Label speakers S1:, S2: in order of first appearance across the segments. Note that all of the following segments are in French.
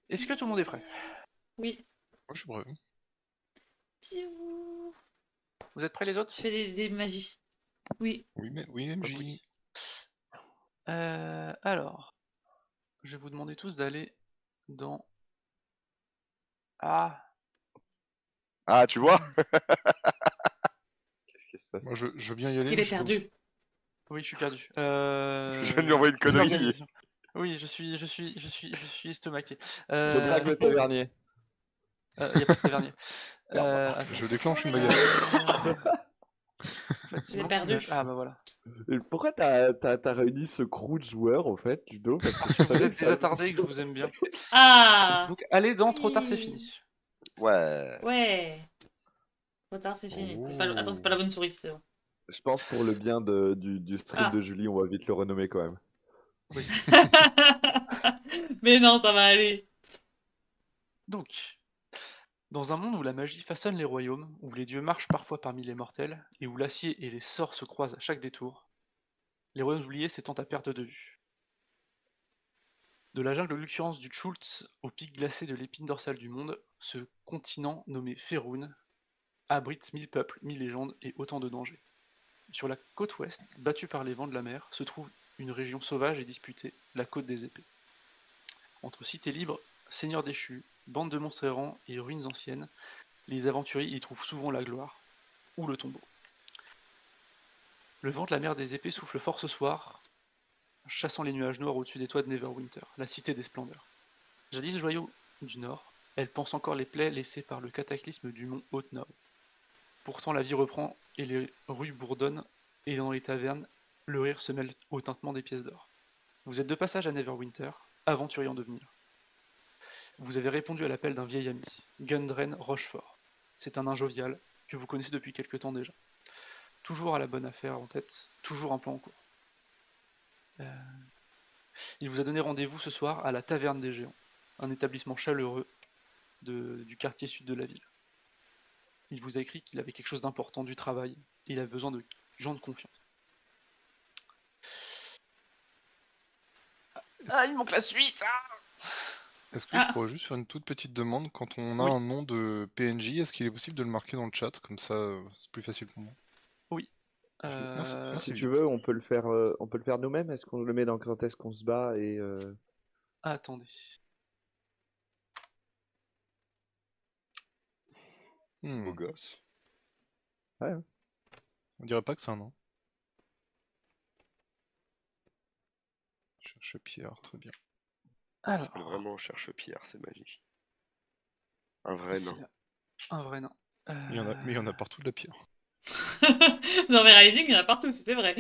S1: Est-ce que tout le monde est prêt?
S2: Oui.
S3: Moi, je suis prêt.
S2: Piou.
S1: Vous êtes prêts les autres?
S2: Je fais des magies. Oui.
S3: Oui, mais oui,
S1: Donc
S3: MJ.
S1: oui. Alors, je vais vous demander tous d'aller dans... Ah,
S4: Ah, tu vois?
S5: Qu'est-ce qui se passe?
S3: Moi, je veux bien y aller,
S2: Il
S3: mais
S2: est
S3: je sais pas où c'est.
S2: perdu.
S1: oui, je suis perdu.
S4: Parce que je viens de lui envoyer une
S1: Une
S4: connerie.
S1: organisation. Oui, je suis estomaqué.
S5: Je braque le tavernier.
S1: Y a pas de tavernier.
S5: Merde.
S3: Je déclenche une
S1: Euh,
S3: bagarre.
S1: En fait,
S2: Il est
S1: manque
S2: perdu.
S1: l'image. Ah bah voilà.
S5: Et pourquoi t'as réuni ce crew de joueurs, au fait, Ludo? Parce que
S1: Parce
S5: tu
S1: que vous
S5: savais
S1: êtes
S5: que ça
S1: des
S5: allait
S1: attardés et que je vous aime bien.
S2: Ah.
S1: Donc allez dans trop tard c'est
S2: Oui.
S1: fini.
S4: Ouais.
S2: Ouais. Trop tard, c'est fini. Attends, c'est pas la bonne souris, c'est bon.
S5: Je pense pour le bien du stream
S2: Ah.
S5: de Julie, on va vite le renommer quand même.
S1: Oui.
S2: Mais non, ça va aller.
S1: Donc, dans un monde où la magie façonne les royaumes, où les dieux marchent parfois parmi les mortels, et où l'acier et les sorts se croisent à chaque détour, les royaumes oubliés s'étendent à perte de vue. De la jungle luxuriante du Tchult au pic glacé de l'épine dorsale du monde, ce continent nommé Faerûn abrite 1000 peuples, 1000 légendes et autant de dangers. Sur la côte ouest, battue par les vents de la mer, se trouve une région sauvage et disputée, la côte des épées. Entre cités libres, seigneurs déchus, bandes de monstres errants et ruines anciennes, les aventuriers y trouvent souvent la gloire, ou le tombeau. Le vent de la mer des épées souffle fort ce soir, chassant les nuages noirs au-dessus des toits de Neverwinter, la cité des splendeurs. Jadis joyau du nord, elle pense encore les plaies laissées par le cataclysme du mont Haute-Nord. Pourtant la vie reprend et les rues bourdonnent, et dans les tavernes, le rire se mêle au tintement des pièces d'or. Vous êtes de passage à Neverwinter, aventurier en devenir. Vous avez répondu à l'appel d'un vieil ami, Gundren Rochefort. C'est un nain jovial, que vous connaissez depuis quelque temps déjà. Toujours à la bonne affaire en tête, toujours un plan en cours. Il vous a donné rendez-vous ce soir à la Taverne des Géants, un établissement chaleureux du quartier sud de la ville. Il vous a écrit qu'il avait quelque chose d'important du travail, et il avait besoin de gens de confiance. Ah, il manque la suite.
S3: Est-ce que je
S2: Ah.
S3: pourrais juste faire une toute petite demande? Quand on a
S1: Oui.
S3: un nom de PNJ, est-ce qu'il est possible de le marquer dans le chat? Comme ça, c'est plus facile pour moi.
S1: Oui.
S3: Merci, merci
S5: Si tu
S3: bien.
S5: veux, on peut le faire nous-mêmes. Est-ce qu'on le met dans quand est-ce qu'on se bat et
S1: Attendez.
S4: Beau gosse.
S5: Ouais, hein.
S3: On dirait pas que c'est un nom. Cherche Pierre, très bien.
S4: Ça s'appelle
S1: Alors,
S4: vraiment Cherche-Pierre, c'est magique. Un vrai
S1: ici,
S4: nain.
S1: là. Un vrai nain.
S3: Mais il y en a partout de la pierre.
S2: Dans mes Rising, il y en a partout, c'était vrai.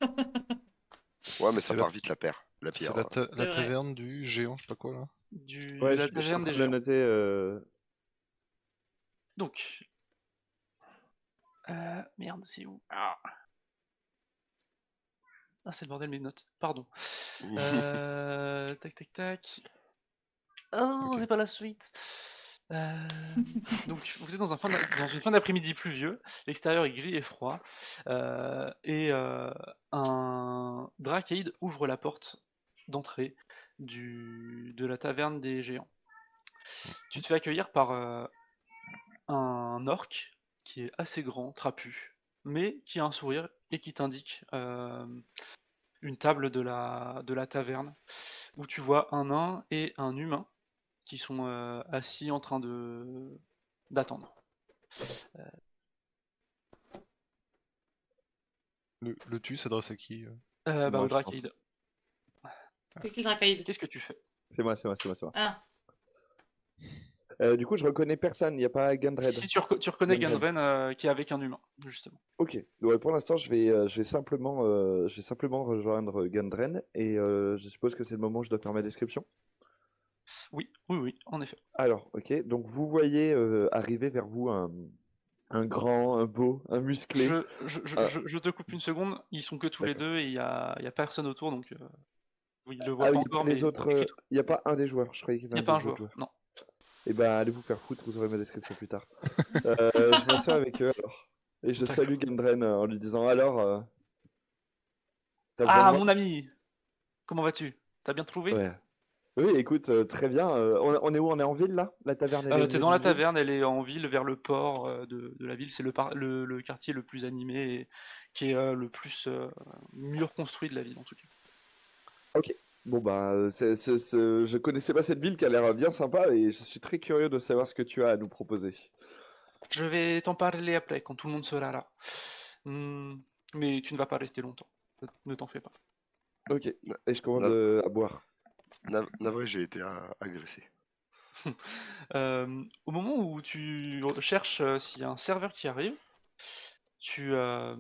S4: Ouais, mais ça
S3: C'est
S4: part vite la paire. La
S3: C'est
S4: pierre.
S3: la
S2: C'est vrai.
S3: taverne du géant, je sais pas quoi là.
S1: De
S5: Ouais,
S1: la
S5: je suis en
S1: Taverne
S5: train
S1: des
S5: de le
S1: Géants.
S5: noter.
S1: Donc, merde, c'est où? Ah, c'est le bordel mes notes. Pardon. Tac, tac, tac. Oh,
S3: Ok.
S1: c'est pas la suite. Donc, vous êtes dans une fin d'après-midi pluvieux. L'extérieur est gris et froid. Et un Drakeid ouvre la porte d'entrée de la taverne des géants. Tu te fais accueillir par un orc qui est assez grand, trapu, mais qui a un sourire et qui t'indique une table de la taverne où tu vois un nain et un humain qui sont assis en train d'attendre.
S3: Le tu s'adresse à qui?
S1: Au
S5: Moi, je pense.
S1: Drakeid.
S2: C'est qui le Dracaïd?
S1: Qu'est-ce que tu fais?
S5: C'est moi.
S2: Ah.
S5: Du coup, je reconnais personne. Il n'y a pas Gundred.
S1: Si tu reconnais
S5: Gundren.
S1: Gundren qui est avec un humain, justement.
S5: Ok. Ouais, pour l'instant, je vais simplement rejoindre Gundren et je suppose que c'est le moment où je dois faire ma description.
S1: Oui, oui, oui, en effet.
S5: Alors, ok. Donc, vous voyez arriver vers vous un grand, un beau, un musclé.
S1: Je te coupe une seconde, ils sont que tous les
S5: D'accord.
S1: deux et il y a personne autour, donc oui, ils le voient
S5: Ah
S1: pas
S5: oui,
S1: encore,
S5: les
S1: mais
S5: autres, il n'y a pas un des joueurs. Je croyais qu'il y
S1: il n'y
S5: avait
S1: a
S5: un
S1: pas un
S5: des autres
S1: joueur,
S5: joueurs.
S1: non.
S5: Eh ben, allez vous faire foutre, vous aurez ma description plus tard. Je m'assois avec eux alors. Et je
S1: D'accord.
S5: salue Gundren en lui disant alors, t'as besoin de
S1: Ah,
S5: moi?
S1: mon ami, comment vas-tu? T'as bien trouvé?
S5: Ouais. Oui, écoute, très bien. On est où? On est en ville là? La taverne, elle est au
S1: T'es
S5: milieu
S1: dans la
S5: d'une ville?
S1: taverne, elle est en ville, vers le port de la ville. C'est le quartier le plus animé et qui est le plus mieux reconstruit de la ville en tout cas.
S5: Ok. Bon bah, je connaissais pas cette ville qui a l'air bien sympa et je suis très curieux de savoir ce que tu as à nous proposer.
S1: Je vais t'en parler après, quand tout le monde sera là. Hmm, mais tu ne vas pas rester longtemps. Ne t'en fais pas.
S5: Ok.
S4: Na-
S5: Et je commande
S4: na-
S5: à boire.
S4: Navré, j'ai été agressé.
S1: Au moment où tu cherches s'il y a un serveur qui arrive, tu, euh,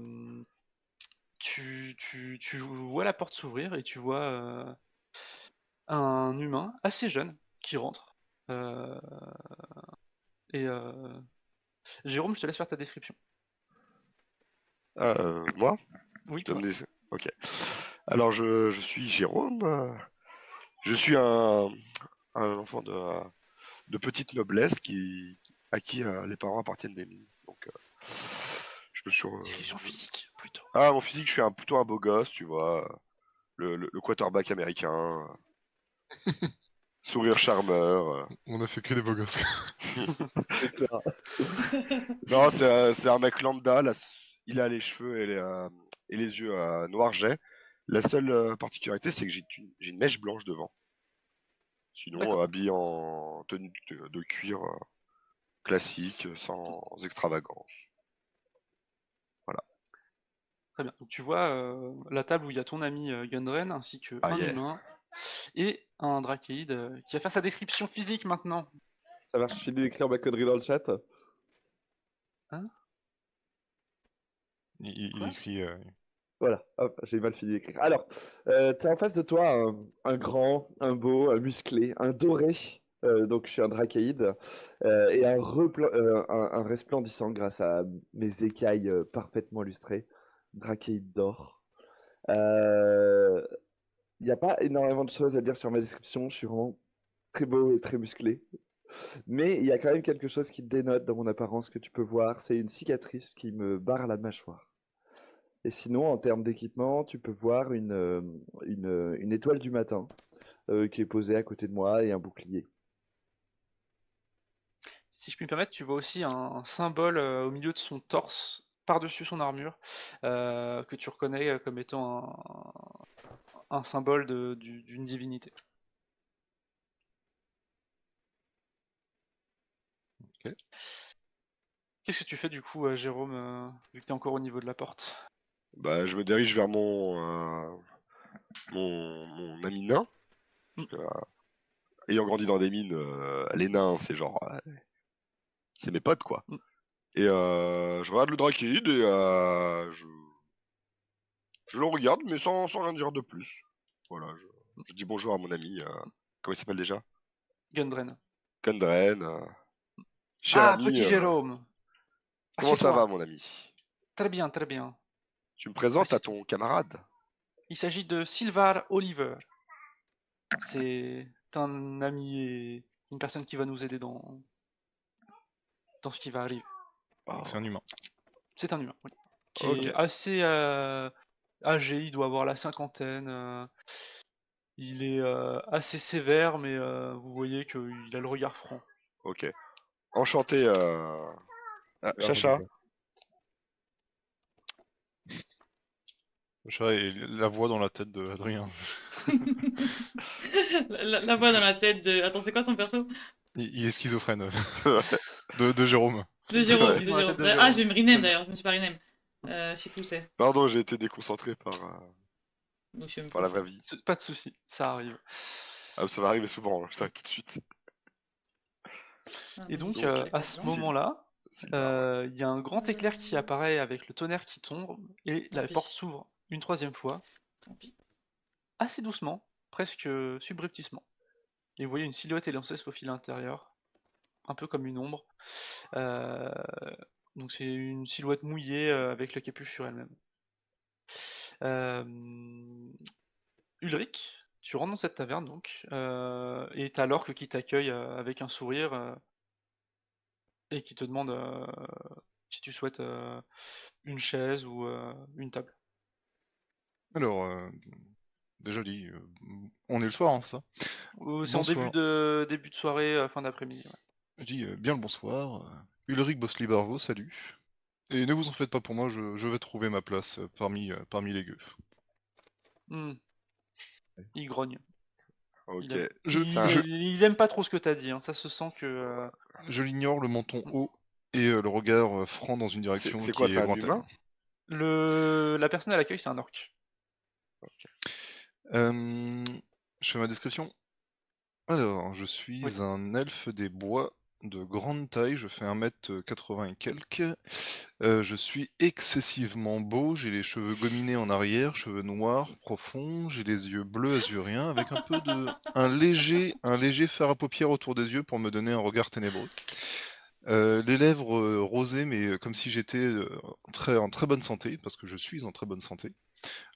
S1: tu vois la porte s'ouvrir et tu vois un humain assez jeune qui rentre. Euh, et Jérôme, je te laisse faire ta description.
S4: Moi?
S1: Oui,
S4: Je dois
S1: toi.
S4: me dé- Ok. Alors, je suis Jérôme. Je suis un enfant de petite noblesse à qui les parents appartiennent des mines. Donc, je me suis.
S1: Description physique, plutôt.
S4: Ah, mon physique, je suis plutôt un beau gosse, tu vois. Le quarterback américain. Sourire charmeur.
S3: On a fait que des beaux gosses.
S5: C'est clair.
S4: Non, c'est un mec lambda. Il a les cheveux et les yeux noir jet. La seule particularité, c'est que j'ai une mèche blanche devant. Sinon,
S1: D'accord,
S4: habillé en tenue de cuir classique, sans extravagance. Voilà.
S1: très bien. Donc tu vois la table où il y a ton ami Gundren ainsi qu'un
S4: Ah yeah.
S1: humain et un Drakeid qui va faire sa description physique maintenant.
S5: Ça marche, je finis d'écrire ma connerie dans le chat.
S1: Hein?
S3: Il
S1: Quoi?
S3: écrit.
S5: Voilà, hop, j'ai mal fini d'écrire. Alors, t'as en face de toi un grand, un beau, un musclé, un doré. Donc je suis un dracaïde et un resplendissant grâce à mes écailles parfaitement lustrées. Dracaïde d'or. Il n'y a pas énormément de choses à dire sur ma description. Je suis vraiment très beau et très musclé. Mais il y a quand même quelque chose qui dénote dans mon apparence que tu peux voir. C'est une cicatrice qui me barre la mâchoire. Et sinon, en termes d'équipement, tu peux voir une étoile du matin qui est posée à côté de moi et un bouclier.
S1: Si je puis me permettre, tu vois aussi un symbole au milieu de son torse, par-dessus son armure, que tu reconnais comme étant un symbole d'une divinité.
S3: Ok.
S1: Qu'est-ce que tu fais du coup, Jérôme, vu que tu es encore au niveau de la porte?
S4: Bah, je me dirige vers mon ami nain.
S1: Hmm.
S4: Parce que, ayant grandi dans des mines, les nains, c'est genre, c'est mes potes, quoi.
S1: Hmm.
S4: Et je regarde le Drakeid et je le regarde, mais sans rien dire de plus. Voilà, je dis bonjour à mon ami. Comment il s'appelle déjà?
S1: Gundren.
S4: Kandren. Cher
S1: Ah,
S4: ami,
S1: petit Jérôme,
S4: comment ça va,
S1: assieds-toi.
S4: mon ami?
S1: Très bien, très bien.
S4: Tu me présentes à
S1: Assieds-toi.
S4: ton camarade?
S1: Il s'agit de Sylvar Oliver. C'est un ami et une personne qui va nous aider dans ce qui va arriver.
S3: C'est un
S4: Oh,
S3: humain.
S1: C'est un humain, oui. Qui
S4: ok,
S1: est assez âgé, il doit avoir la cinquantaine. Il est assez sévère, mais vous voyez qu'il a le regard franc.
S4: ok. Enchanté,
S5: Alors,
S4: Chacha.
S3: Le chat et la voix dans la tête de Adrien.
S2: La voix dans la tête de. Attends, c'est quoi son perso?
S3: Il est schizophrène. De Jérôme.
S2: De Jérôme, oui, de
S1: Dans la tête
S2: Jérôme.
S1: de
S2: Ah, je
S1: Jérôme.
S2: vais me
S1: Très
S2: rename
S1: bien.
S2: d'ailleurs, je me suis pas rename. Je sais plus où c'est.
S4: Pardon, j'ai été déconcentré
S2: Donc, je sais même plus
S4: par
S2: où
S4: la
S2: c'est.
S4: vraie vie.
S1: Pas de souci, ça arrive.
S4: Ah, ça va arriver souvent, je t'arrête tout de suite.
S2: Ah,
S1: Et
S2: mais je
S1: donc,
S2: cherche les
S1: à ce
S2: coordonnées.
S1: moment-là,
S4: Sylvar, ouais.
S1: il y a un grand éclair qui apparaît avec le tonnerre qui tombe, et
S2: Tant
S1: la porte
S2: pis.
S1: s'ouvre une troisième fois,
S2: Tant pis.
S1: assez doucement, presque subrepticement. Et vous voyez une silhouette élancée se faufiler à l'intérieur, un peu comme une ombre. Euh, donc c'est une silhouette mouillée avec la capuche sur elle-même. Euh, Ulrich, tu rentres dans cette taverne donc, et t'as l'orque qui t'accueille avec un sourire et qui te demande si tu souhaites une chaise ou une table.
S3: Alors, déjà dit, on est le soir, hein, c'est ça?
S1: C'est en
S3: Bonsoir.
S1: début de soirée, fin d'après-midi. Ouais.
S3: Je dis bien le bonsoir. Ulrich Bossli-Barvo, salut. Et ne vous en faites pas pour moi, je vais trouver ma place parmi les gueux.
S1: Hmm, il grogne.
S4: Ok.
S3: Je,
S4: Ça,
S3: je,
S1: Il aime pas trop ce que t'as dit, hein. Ça se sent que.
S3: je l'ignore, le menton haut et le regard franc dans une direction
S4: c'est
S3: qui
S4: quoi, c'est
S3: est
S4: un
S3: lointaine.
S4: humain?
S1: La personne à l'accueil, c'est un orc.
S3: Je fais ma description. Alors, je suis
S1: Oui.
S3: un elfe des bois de grande taille, je fais 1m80 et quelques. Je suis excessivement beau, j'ai les cheveux gominés en arrière, cheveux noirs, profonds, j'ai les yeux bleus azuriens, avec un léger fard à paupières autour des yeux pour me donner un regard ténébreux. Les lèvres rosées, mais comme si j'étais en très bonne santé, parce que je suis en très bonne santé.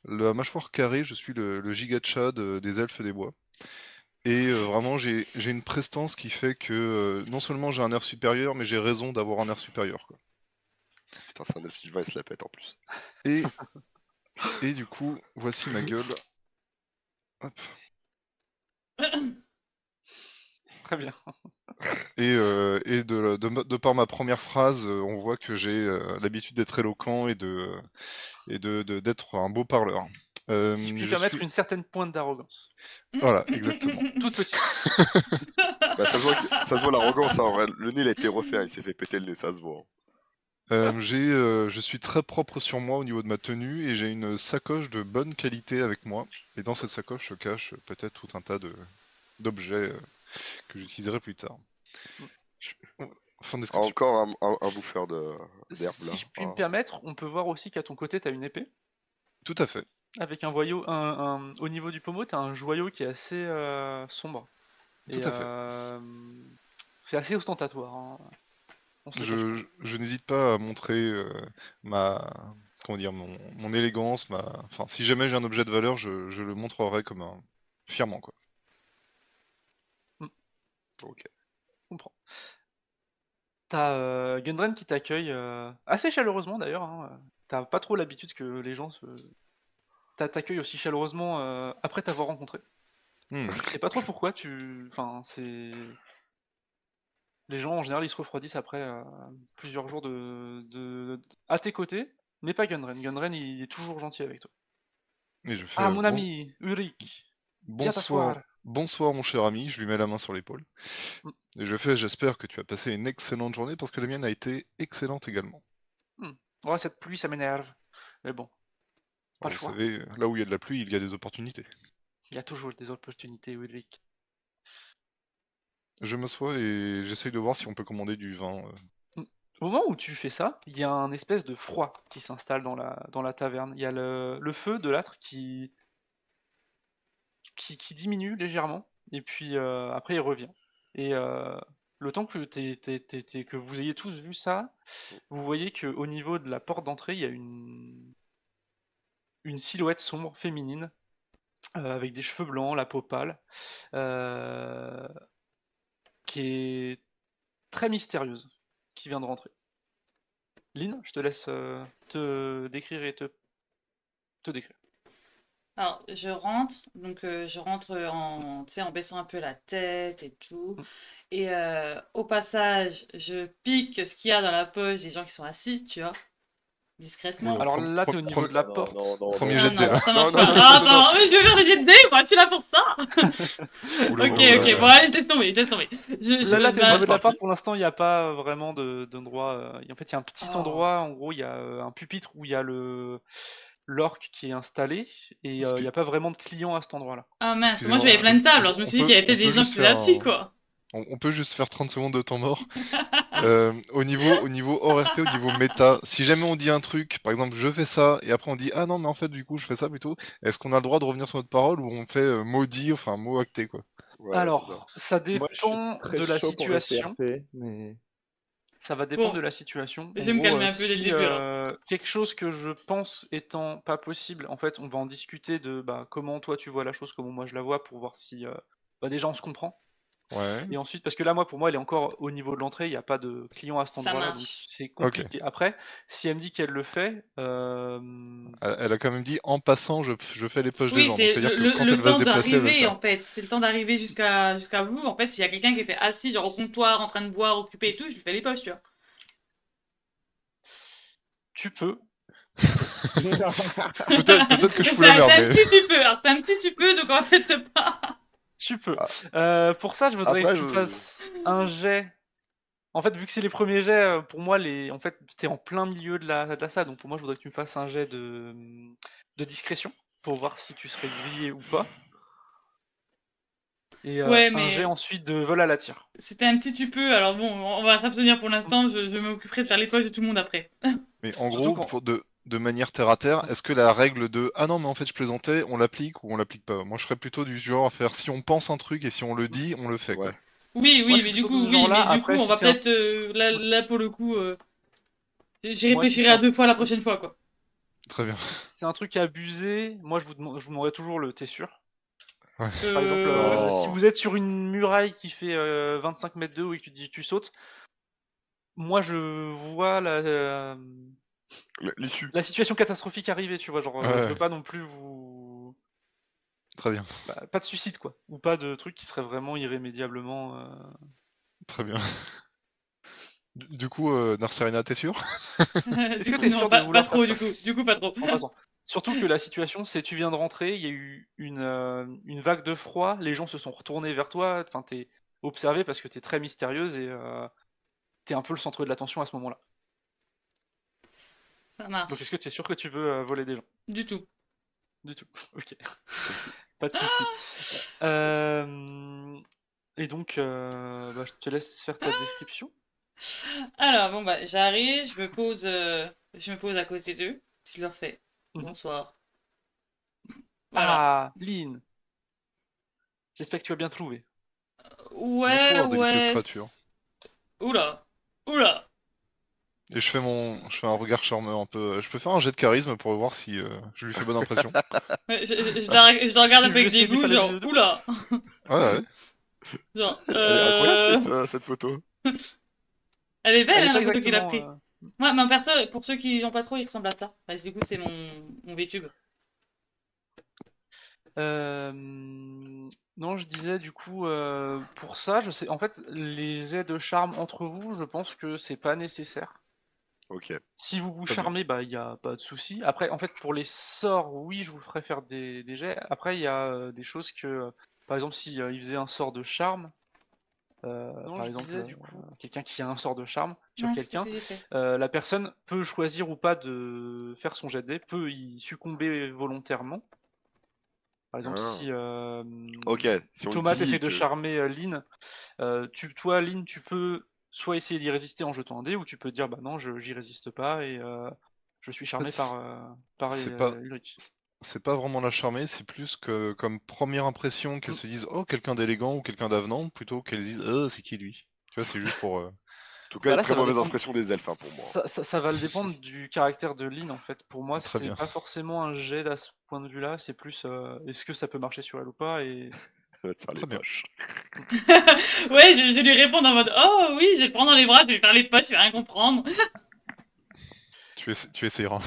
S3: La mâchoire carrée, je suis le giga Chad des elfes des bois. Et vraiment, j'ai une prestance qui fait que non seulement j'ai un air supérieur, mais j'ai raison d'avoir un air supérieur, quoi.
S4: Putain, c'est un elfe sylvain, il se la pète en plus.
S3: Et, et du coup, voici ma gueule. Hop.
S1: Très bien.
S3: Et de par ma première phrase, on voit que j'ai l'habitude d'être éloquent et d'être un beau parleur.
S1: Si je puis me
S3: Je
S1: permettre,
S3: suis...
S1: une certaine pointe d'arrogance.
S3: Voilà, exactement.
S1: Toute petite.
S4: Bah, ça se voit l'arrogance, hein, en vrai. Le nez, il a été refait, hein, il s'est fait péter le nez, ça se voit, hein.
S3: Je suis très propre sur moi au niveau de ma tenue et j'ai une sacoche de bonne qualité avec moi. Et dans cette sacoche se cache peut-être tout un tas d'objets que j'utiliserai plus tard.
S4: Je-
S3: Fin de description.
S4: Encore un bouffeur d'herbe, là.
S1: Si je puis me
S4: Ah.
S1: permettre, on peut voir aussi qu'à ton côté, t'as une épée.
S3: Tout à fait.
S1: Avec au niveau du pommeau, t'as un joyau qui est assez sombre.
S3: Tout
S1: Et
S3: à fait.
S1: c'est assez ostentatoire, hein. On se le cache pas.
S3: Je n'hésite pas à montrer ma, comment dire, mon élégance, enfin, si jamais j'ai un objet de valeur, je le montrerai comme un fièrement, quoi.
S4: Ok.
S1: Je comprends. T'as Gundren qui t'accueille assez chaleureusement d'ailleurs, hein. T'as pas trop l'habitude que les gens t'accueillent aussi chaleureusement après t'avoir rencontré.
S3: Hmm.
S1: Je sais pas trop pourquoi Enfin, c'est... Les gens en général ils se refroidissent après plusieurs jours à tes côtés, mais pas Gundren. Gundren il est toujours gentil avec toi.
S3: Et je fais
S1: Ah mon ami, Ulrich, viens
S3: bonsoir,
S1: t'asseoir.
S3: bonsoir mon cher ami, je lui mets la main sur l'épaule.
S1: Hmm,
S3: Et je fais, j'espère que tu as passé une excellente journée parce que la mienne a été excellente également.
S1: hmm. Ouais, cette pluie ça m'énerve. Mais bon, pas
S3: Alors,
S1: le
S3: vous
S1: choix.
S3: savez, là où il y a de la pluie, il y a des opportunités.
S1: Il y a toujours des opportunités, Ulrich.
S3: Je m'assois et j'essaye de voir si on peut commander du vin.
S1: Hmm. Au moment où tu fais ça, il y a un espèce de froid qui s'installe dans la taverne. Il y a le feu de l'âtre qui diminue légèrement, et puis après il revient. Et le temps que, que vous ayez tous vu ça, vous voyez qu'au niveau de la porte d'entrée, il y a une silhouette sombre féminine, avec des cheveux blancs, la peau pâle, euh, qui est très mystérieuse, qui vient de rentrer. Lynn, je te laisse te décrire et te décrire.
S2: Alors, je rentre, donc je rentre en, tu sais, en baissant un peu la tête et tout.
S1: Mm.
S2: Et au passage, je pique ce qu'il y a dans la poche des gens qui sont assis, tu vois,
S3: Oula,
S2: discrètement.
S1: Alors là, t'es au niveau de la
S5: Non, non,
S1: porte.
S5: non,
S3: premier
S5: non,
S3: jet
S2: Ah
S3: de
S5: non.
S3: dé,
S2: non,
S3: là.
S2: ça
S4: Non,
S2: marche
S4: non,
S2: pas.
S4: non, non,
S2: Ah
S4: non, non.
S2: attends, mais je vais faire un jet de dés, moi, tu es là pour ça.
S3: Oula,
S2: Ok,
S3: oula, oula,
S2: ok,
S3: oula.
S2: bon, allez, je laisse tomber, je laisse tomber.
S1: Là, t'es au
S2: Bah,
S1: niveau de la
S4: partie.
S1: porte. Pour l'instant, il n'y a pas vraiment d'endroit. En fait, il y a un petit
S2: oh.
S1: endroit. En gros, il y a un pupitre où il y a l'orc qui est installé. Et il n'y
S3: Excu-
S1: a pas vraiment de clients à cet endroit-là.
S2: Ah mince, moi je
S3: Excusez-moi,
S2: voyais plein de tables, alors je me suis dit qu'il y avait
S3: on
S2: peut-être des
S3: peut
S2: gens qui
S3: juste
S2: étaient
S3: faire
S2: assis,
S3: un,
S2: quoi.
S3: on peut juste faire 30 secondes de temps mort. Au niveau hors RP, au niveau méta, si jamais on dit un truc, par exemple je fais ça, et après on dit ah non mais en fait du coup je fais ça plutôt, est-ce qu'on a le droit de revenir sur notre parole ou on fait maudit, enfin mot acté quoi?
S4: Ouais, c'est ça.
S1: Alors, ça
S5: Moi, je suis
S1: dépend
S5: très
S1: de la
S5: chaud pour le
S1: situation.
S5: CRP, mais...
S1: Ça va dépendre
S2: Bon,
S1: de la situation.
S2: je
S1: En
S2: vais me
S1: gros,
S2: calmer un peu dès le
S1: si
S2: début, alors.
S1: quelque chose que je pense étant pas possible, en fait, on va en discuter de bah, comment toi tu vois la chose, comment moi je la vois, pour voir si déjà on se comprend.
S3: Ouais.
S1: Et ensuite, parce que là, pour moi, elle est encore au niveau de l'entrée, il n'y a pas de client à cet
S2: Ça
S1: endroit-là, donc
S2: marche.
S1: c'est
S3: Ok.
S1: compliqué. Après, si elle me dit qu'elle le fait,
S3: Elle a quand même dit en passant, je fais les poches des
S2: Oui,
S3: gens. Donc
S2: c'est
S3: c'est-à-dire que quand
S2: le
S3: elle va se
S2: temps
S3: déplacer, elle va le
S2: d'arriver
S3: faire.
S2: en fait. C'est le temps d'arriver jusqu'à vous. En fait, s'il y a quelqu'un qui était assis, genre au comptoir, en train de boire, occupé et tout, je lui fais les poches, tu vois.
S1: tu peux.
S3: Peut-être que je
S2: Mais
S3: fous la merde,
S2: c'est un
S3: mais
S2: petit tu peux. Alors, c'est un petit tu peux, donc en fait, pas.
S1: Tu peux. Pour ça, je voudrais que
S4: Après,
S1: tu me fasses un jet. En fait, vu que c'est les premiers jets, pour moi, en fait, t'es en plein milieu de la salle, donc pour moi, je voudrais que tu me fasses un jet de discrétion pour voir si tu serais grillé ou pas. Et
S2: Ouais,
S1: un jet
S2: mais
S1: ensuite de vol à la tire.
S2: c'était un petit tu peux. Alors bon, on va s'abstenir pour l'instant. Je m'occuperai de faire les poches de tout le monde après.
S3: mais en
S1: Surtout
S3: gros,
S1: quand.
S3: de manière terre à terre,
S1: Ouais.
S3: est-ce que la règle de ah non mais en fait je plaisantais, on l'applique ou on l'applique pas? Moi je serais plutôt du genre à faire si on pense un truc et si on le dit, on le fait quoi.
S4: ouais.
S2: Oui,
S1: Moi,
S2: oui,
S1: je suis
S2: mais du
S1: plutôt de
S2: coup,
S1: ce
S2: oui,
S1: genre-là.
S2: mais du coup,
S1: Après,
S2: on
S1: si
S2: va
S1: c'est un.
S2: peut-être là pour le coup, j'y
S1: Moi, si
S2: réfléchirai
S1: c'est
S2: à
S1: un.
S2: 2 fois la prochaine fois, quoi.
S3: Très bien.
S1: Si c'est un truc abusé, moi, je vous demanderai toujours le t'es sûr.
S3: Ouais.
S1: Par exemple, si
S4: Non,
S1: vous êtes sur une muraille qui fait 25 mètres de haut et que tu dis tu sautes, moi, je vois
S4: l'issue.
S1: la situation catastrophique arriver, tu vois. Genre, je
S3: Ouais,
S1: veux pas non plus vous.
S3: très bien.
S1: Bah, pas de suicide, quoi. Ou pas de truc qui serait vraiment irrémédiablement.
S3: Très bien. Du coup, Narserina, t'es sûr?
S1: Est-ce
S2: Du
S1: que
S2: coup,
S1: t'es
S2: non,
S1: sûr de
S2: pas
S1: vouloir faire
S2: trop,
S1: ça
S2: du coup. Du coup, pas trop.
S1: en passant? Surtout que la situation, c'est tu viens de rentrer, il y a eu une vague de froid, les gens se sont retournés vers toi, enfin t'es observé parce que t'es très mystérieuse et t'es un peu le centre de l'attention à ce moment-là.
S2: Ça
S1: Donc est-ce
S2: marche.
S1: que tu es sûr que tu veux voler des gens?
S2: Du tout.
S1: Du tout. Ok, pas de souci. Euh, Et donc, bah, je te laisse faire ta description.
S2: Alors, bon, bah, j'arrive, je me pose à côté d'eux. Je leur fais
S1: Mhm.
S2: bonsoir. Voilà.
S1: Ah, Lynn, j'espère que tu as bien trouvé.
S2: Ouais,
S3: Bonsoir, délicieuse
S2: ouais.
S3: créature.
S2: Oula. Oula.
S3: Et je fais un regard charmeur un peu. Je peux faire un jet de charisme pour voir si je lui fais bonne impression.
S2: Ouais, je la regarde
S1: Tu
S2: un peu
S1: veux
S2: avec
S1: essayer de lui
S2: dégoût,
S1: faire la
S2: genre,
S1: vidéo?
S2: oula.
S3: Ouais, ouais.
S2: Genre,
S4: Elle est incroyable cette photo.
S2: Elle est belle,
S1: Elle est
S2: hein,
S1: pas
S2: la photo qu'il a
S1: exactement.
S2: pris. Ouais, mais en perso, pour ceux qui n'ont pas trop, il ressemble à ça. Bah, du coup, c'est mon VTube.
S1: Non, je disais du coup, pour ça, je sais. En fait, les jets de charme entre vous, je pense que c'est pas nécessaire.
S4: Ok,
S1: Si vous vous
S4: très bien.
S1: charmez, bah il y a pas de souci. Après, en fait, pour les sorts, oui, je vous ferai faire des jets. Après, il y a des choses que, par exemple, si il faisait un sort de charme,
S2: Non,
S1: par
S2: je
S1: exemple,
S2: disais, du coup.
S1: quelqu'un qui a un sort de charme sur
S2: Non, c'est ce
S1: quelqu'un,
S2: que j'ai fait.
S1: la personne peut choisir ou pas de faire son jet de dés, peut y succomber volontairement. Par exemple,
S4: Ah.
S1: si
S4: Ok, si on le
S1: Thomas
S4: dit
S1: essaie
S4: et
S1: de
S4: que...
S1: charmer Lynn, toi, Lynn, tu peux soit essayer d'y résister en jetant un dé, ou tu peux dire bah non, j'y résiste pas et je suis
S3: En
S1: charmé
S3: fait,
S1: par
S3: c'est pas
S1: Ulrich.
S3: c'est pas vraiment la charmer, c'est plus que comme première impression qu'elle
S1: Mm.
S3: se dise oh quelqu'un d'élégant ou quelqu'un d'avenant plutôt qu'elle se dise c'est qui lui. Tu vois, c'est juste pour
S4: En tout cas,
S1: Bah
S4: une
S1: là,
S4: très
S1: ça va
S4: mauvaise
S1: dépendre.
S4: impression des elfes hein, pour moi.
S1: Ça va le dépendre du caractère de Lynn en fait. Pour moi,
S3: très
S1: c'est
S3: bien.
S1: pas forcément un jet à ce point de vue-là, c'est plus est-ce que ça peut marcher sur elle ou pas et
S4: Elle va te faire les
S3: Très bien.
S4: poches.
S2: Ouais, je lui réponds en mode oh oui, je vais le prendre dans les bras, je vais lui faire les poches, je vais rien comprendre.
S3: Tu essayeras.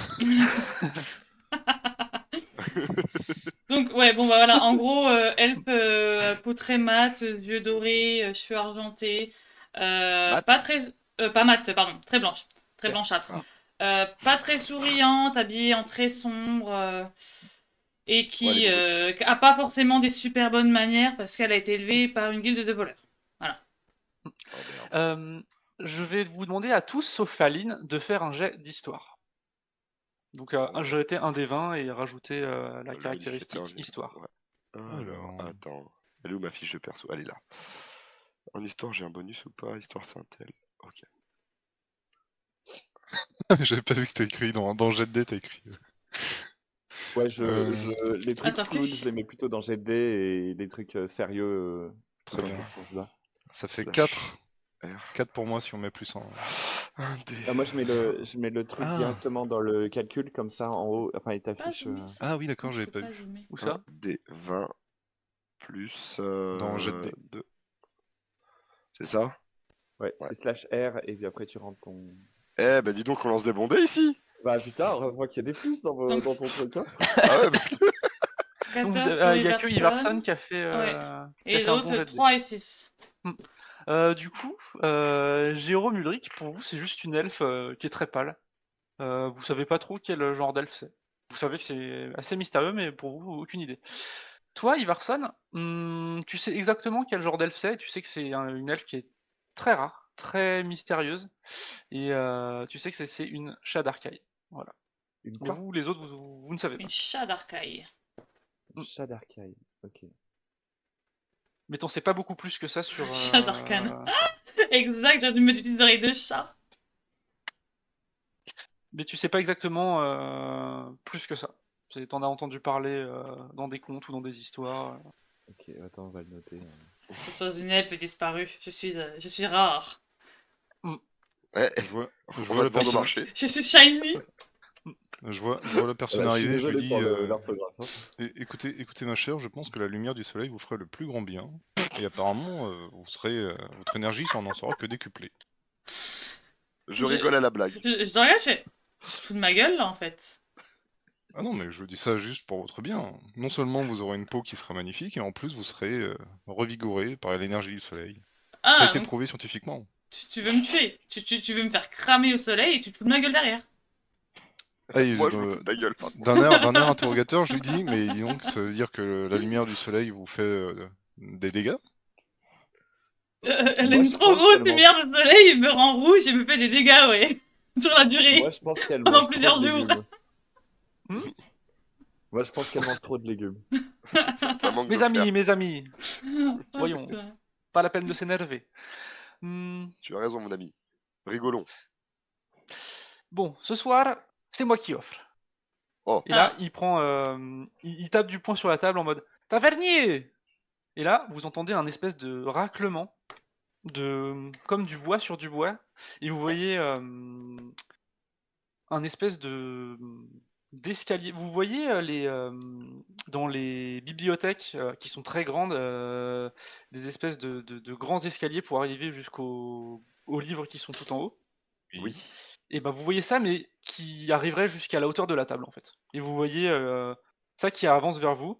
S2: Donc, ouais, bon, bah voilà, en gros, elfe, peau très mate, yeux dorés, cheveux argentés, pas
S4: Matt?
S2: très. Pas mate, pardon, très blanche, très
S1: ok.
S2: blanchâtre.
S4: Ah,
S2: Pas très souriante, habillée en très sombre, et
S4: ouais, les
S2: qui
S4: beaux gothiques.
S2: a pas forcément des super bonnes manières parce qu'elle a été élevée par une guilde de voleurs. Voilà.
S4: Oh merde.
S1: Je vais vous demander à tous sauf à Lynn de faire un jet d'histoire. Donc
S4: Oh,
S1: jeter un des 20 et rajouter la
S4: le modificateur,
S1: caractéristique histoire.
S4: ouais. Alors,
S3: Alors,
S4: attends. Elle est où ma fiche de perso? Elle est là. En histoire, j'ai un bonus ou pas? Histoire Saint-El. Ok.
S3: j'avais pas vu que t'as écrit dans Jet D, t'as écrit.
S5: Ouais, les trucs
S2: Attends,
S5: clowns, je les mets plutôt dans GD et les trucs sérieux
S3: Très
S5: dans
S3: bien.
S5: ce sens-là.
S3: Ça fait
S4: Slash
S3: 4.
S4: R.
S3: 4 pour moi si on met plus en.
S4: Un D.
S5: Ah, moi, je mets le truc
S3: Ah,
S5: directement dans le calcul, comme ça, en haut, enfin, il
S2: pas
S5: t'affiche.
S2: zoomer ça.
S3: ah oui, d'accord,
S2: Je
S3: j'avais
S2: peux
S3: pas
S2: pas
S3: vu.
S2: zoomer.
S1: Où
S4: Un
S1: ça?
S4: D 20 plus
S3: Dans Jet D.
S4: 2. C'est ça?
S5: Ouais,
S4: Ouais.
S5: c'est slash R et puis après tu rentres ton.
S4: Eh, bah dis donc, on lance des bombées ici!
S5: Bah putain, heureusement qu'il y a des plus
S2: Donc-
S5: dans ton truc, hein.
S4: Ah ouais, parce que.
S1: Donc
S2: 14 pour
S1: il y a que Ivarson
S2: Iverson.
S1: qui a fait,
S2: Ouais.
S1: qui
S2: Et
S1: a
S2: les
S1: fait un bon
S2: autres,
S1: jet de dés.
S2: 3 et 6.
S1: Du coup, Jérôme Ulrich, pour vous, c'est juste une elfe qui est très pâle. Vous savez pas trop quel genre d'elfe c'est. Vous savez que c'est assez mystérieux, mais pour vous, aucune idée. Toi, Ivarson, tu sais exactement quel genre d'elfe c'est, et tu sais que c'est une elfe qui est très rare, très mystérieuse, et tu sais que c'est une Shadarkai. Voilà.
S5: Une
S1: Mais
S5: quoi?
S1: vous, les autres, vous ne savez pas.
S2: Une chat d'arcaille.
S5: Une chat d'arcaille. Ok.
S1: Mais t'en sais pas beaucoup plus que ça sur.
S2: Chat d'arcane. Exact, j'ai dû mettre des petites oreilles de chat.
S1: Mais tu sais pas exactement plus que ça. T'en as entendu parler dans des contes ou dans des histoires.
S5: Ok, attends, on va le noter.
S2: Que ce soit une elfe disparue. Je suis rare.
S4: Eh,
S3: Je vois, je
S4: on
S3: vois
S4: va
S3: la
S4: te vendre au
S3: personne,
S4: marché.
S2: Je suis shiny.
S3: je vois la personne
S5: Voilà, je suis
S3: arriver, je lui
S5: désolé
S3: dis
S5: pour l'orthographe, hein.
S3: écoutez ma chère, je pense que la lumière du soleil vous ferait le plus grand bien. Et apparemment, votre énergie n'en sera que décuplée.
S4: Je rigole à la blague.
S2: Je te regarde, je fais. Tu te fous de ma gueule là en fait.
S3: Ah non, mais je dis ça juste pour votre bien. Non seulement vous aurez une peau qui sera magnifique, et en plus vous serez revigoré par l'énergie du soleil. Ça a
S2: Ah,
S3: été
S2: donc
S3: prouvé scientifiquement.
S2: tu veux me tuer. Tu veux me faire cramer au soleil et tu te fous de ma gueule derrière.
S3: Ah, et
S4: Moi, je me fous de ta gueule, par contre.
S3: d'un air interrogateur, je lui dis, mais dis donc, ça veut dire que la lumière du soleil vous fait des dégâts?
S2: Elle a
S5: Moi,
S2: une
S5: je
S2: trop
S5: pense
S2: grosse
S5: qu'elle mange.
S2: lumière de soleil, il me rend rouge et me fait des dégâts, ouais. Sur la durée.
S5: Moi, je pense qu'elle
S2: Pendant
S5: mange trop
S2: plusieurs
S5: de
S2: jours.
S5: légumes.
S1: Hmm
S5: Moi, je pense qu'elle mange trop de légumes.
S4: Ça manque de fer.
S1: mes amis,
S2: Oh,
S1: voyons,
S2: putain.
S1: pas la peine de s'énerver. Hmm,
S4: Tu as raison, mon ami. Rigolons.
S1: Bon, ce soir, c'est moi qui offre.
S4: Oh,
S1: Et là,
S2: Ah.
S1: il prend, il tape du poing sur la table en mode tavernier. Et là, vous entendez un espèce de raclement comme du bois sur du bois, et vous voyez un espèce de d'escalier. Vous voyez dans les bibliothèques qui sont très grandes, des espèces de grands escaliers pour arriver aux livres qui sont tout en haut.
S4: oui.
S1: Et ben vous voyez ça, mais qui arriverait jusqu'à la hauteur de la table en fait. Et vous voyez ça qui avance vers vous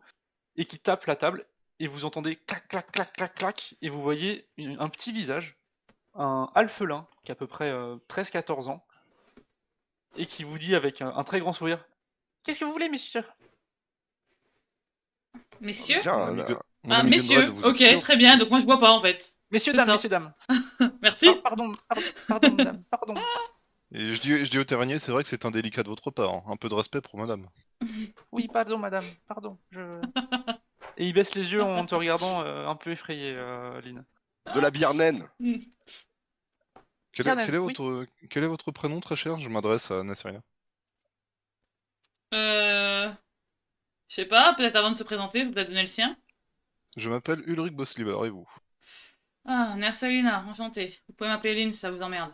S1: et qui tape la table, et vous entendez clac clac clac clac clac, et vous voyez un petit visage, un alphelin qui a à peu près 13-14 ans, et qui vous dit avec un très grand sourire: Qu'est-ce que vous voulez, messieurs?
S2: Messieurs?
S4: Tiens,
S3: Mon ami, mon
S2: Ah,
S3: ami
S2: messieurs.
S3: Gunrad, vous êtes
S2: Ok,
S3: sûr
S2: très bien. Donc moi je bois pas en fait.
S1: Messieurs,
S2: C'est
S1: dames,
S2: ça.
S1: messieurs, dames.
S2: Merci.
S1: Pardon, madame, pardon.
S3: Et je dis au terranier, c'est vrai que c'est indélicat de votre part, hein. Un peu de respect pour madame.
S1: Oui, pardon, madame, pardon. Et il baisse les yeux en te regardant un peu effrayé, Lynn.
S4: de la bière naine.
S1: Kianen, oui.
S3: Quel est votre prénom, très cher? Je m'adresse à Nasseria.
S2: Je sais pas, peut-être avant de se présenter, vous peut-être donner le sien.
S3: Je m'appelle Ulrich Bossliber, et vous?
S2: Ah, Nersalina, enchanté. Vous pouvez m'appeler Lynn si ça vous emmerde.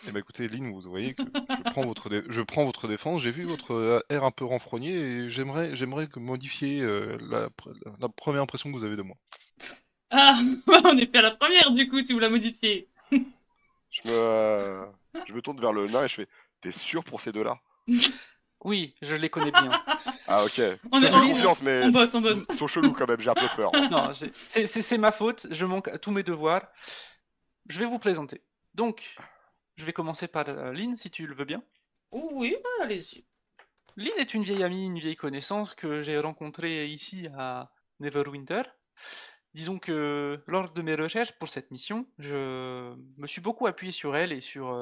S3: Eh ben écoutez, Lynn, vous voyez que je prends votre défense, j'ai vu votre air un peu renfrogné, et j'aimerais modifier la première impression que vous avez de moi.
S2: Ah, on est plus à la première du coup si vous la modifiez.
S4: Je me tourne vers le nain et je fais: T'es sûr pour ces deux-là?
S1: Oui, je les connais bien.
S4: Ah, ok.
S2: On
S4: Je
S2: est
S4: te fais confiance, mais
S2: on bosse.
S4: ils sont chelous quand même, j'ai un peu peur.
S1: Non, c'est ma faute, je manque à tous mes devoirs. Je vais vous présenter. Donc, je vais commencer par Lynn, si tu le veux bien.
S2: Oh, oui, bah, allez-y.
S1: Lynn est une vieille amie, une vieille connaissance que j'ai rencontrée ici à Neverwinter. Disons que lors de mes recherches pour cette mission, je me suis beaucoup appuyé sur elle et sur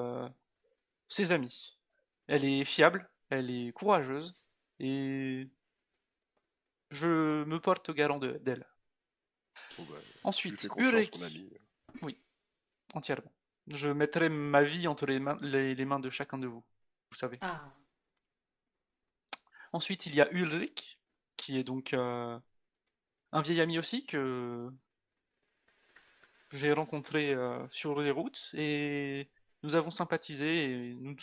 S1: ses amis. Elle est fiable, elle est courageuse, et je me porte garant d'elle.
S4: Bon, bah, tu lui
S1: Ensuite,
S4: fais confiance,
S1: Ulrich.
S4: mon ami.
S1: Oui, entièrement. Je mettrai ma vie entre les mains de chacun de vous, vous savez.
S2: Ah.
S1: Ensuite, il y a Ulrich, qui est donc un vieil ami aussi que j'ai rencontré sur les routes, et nous avons sympathisé et nous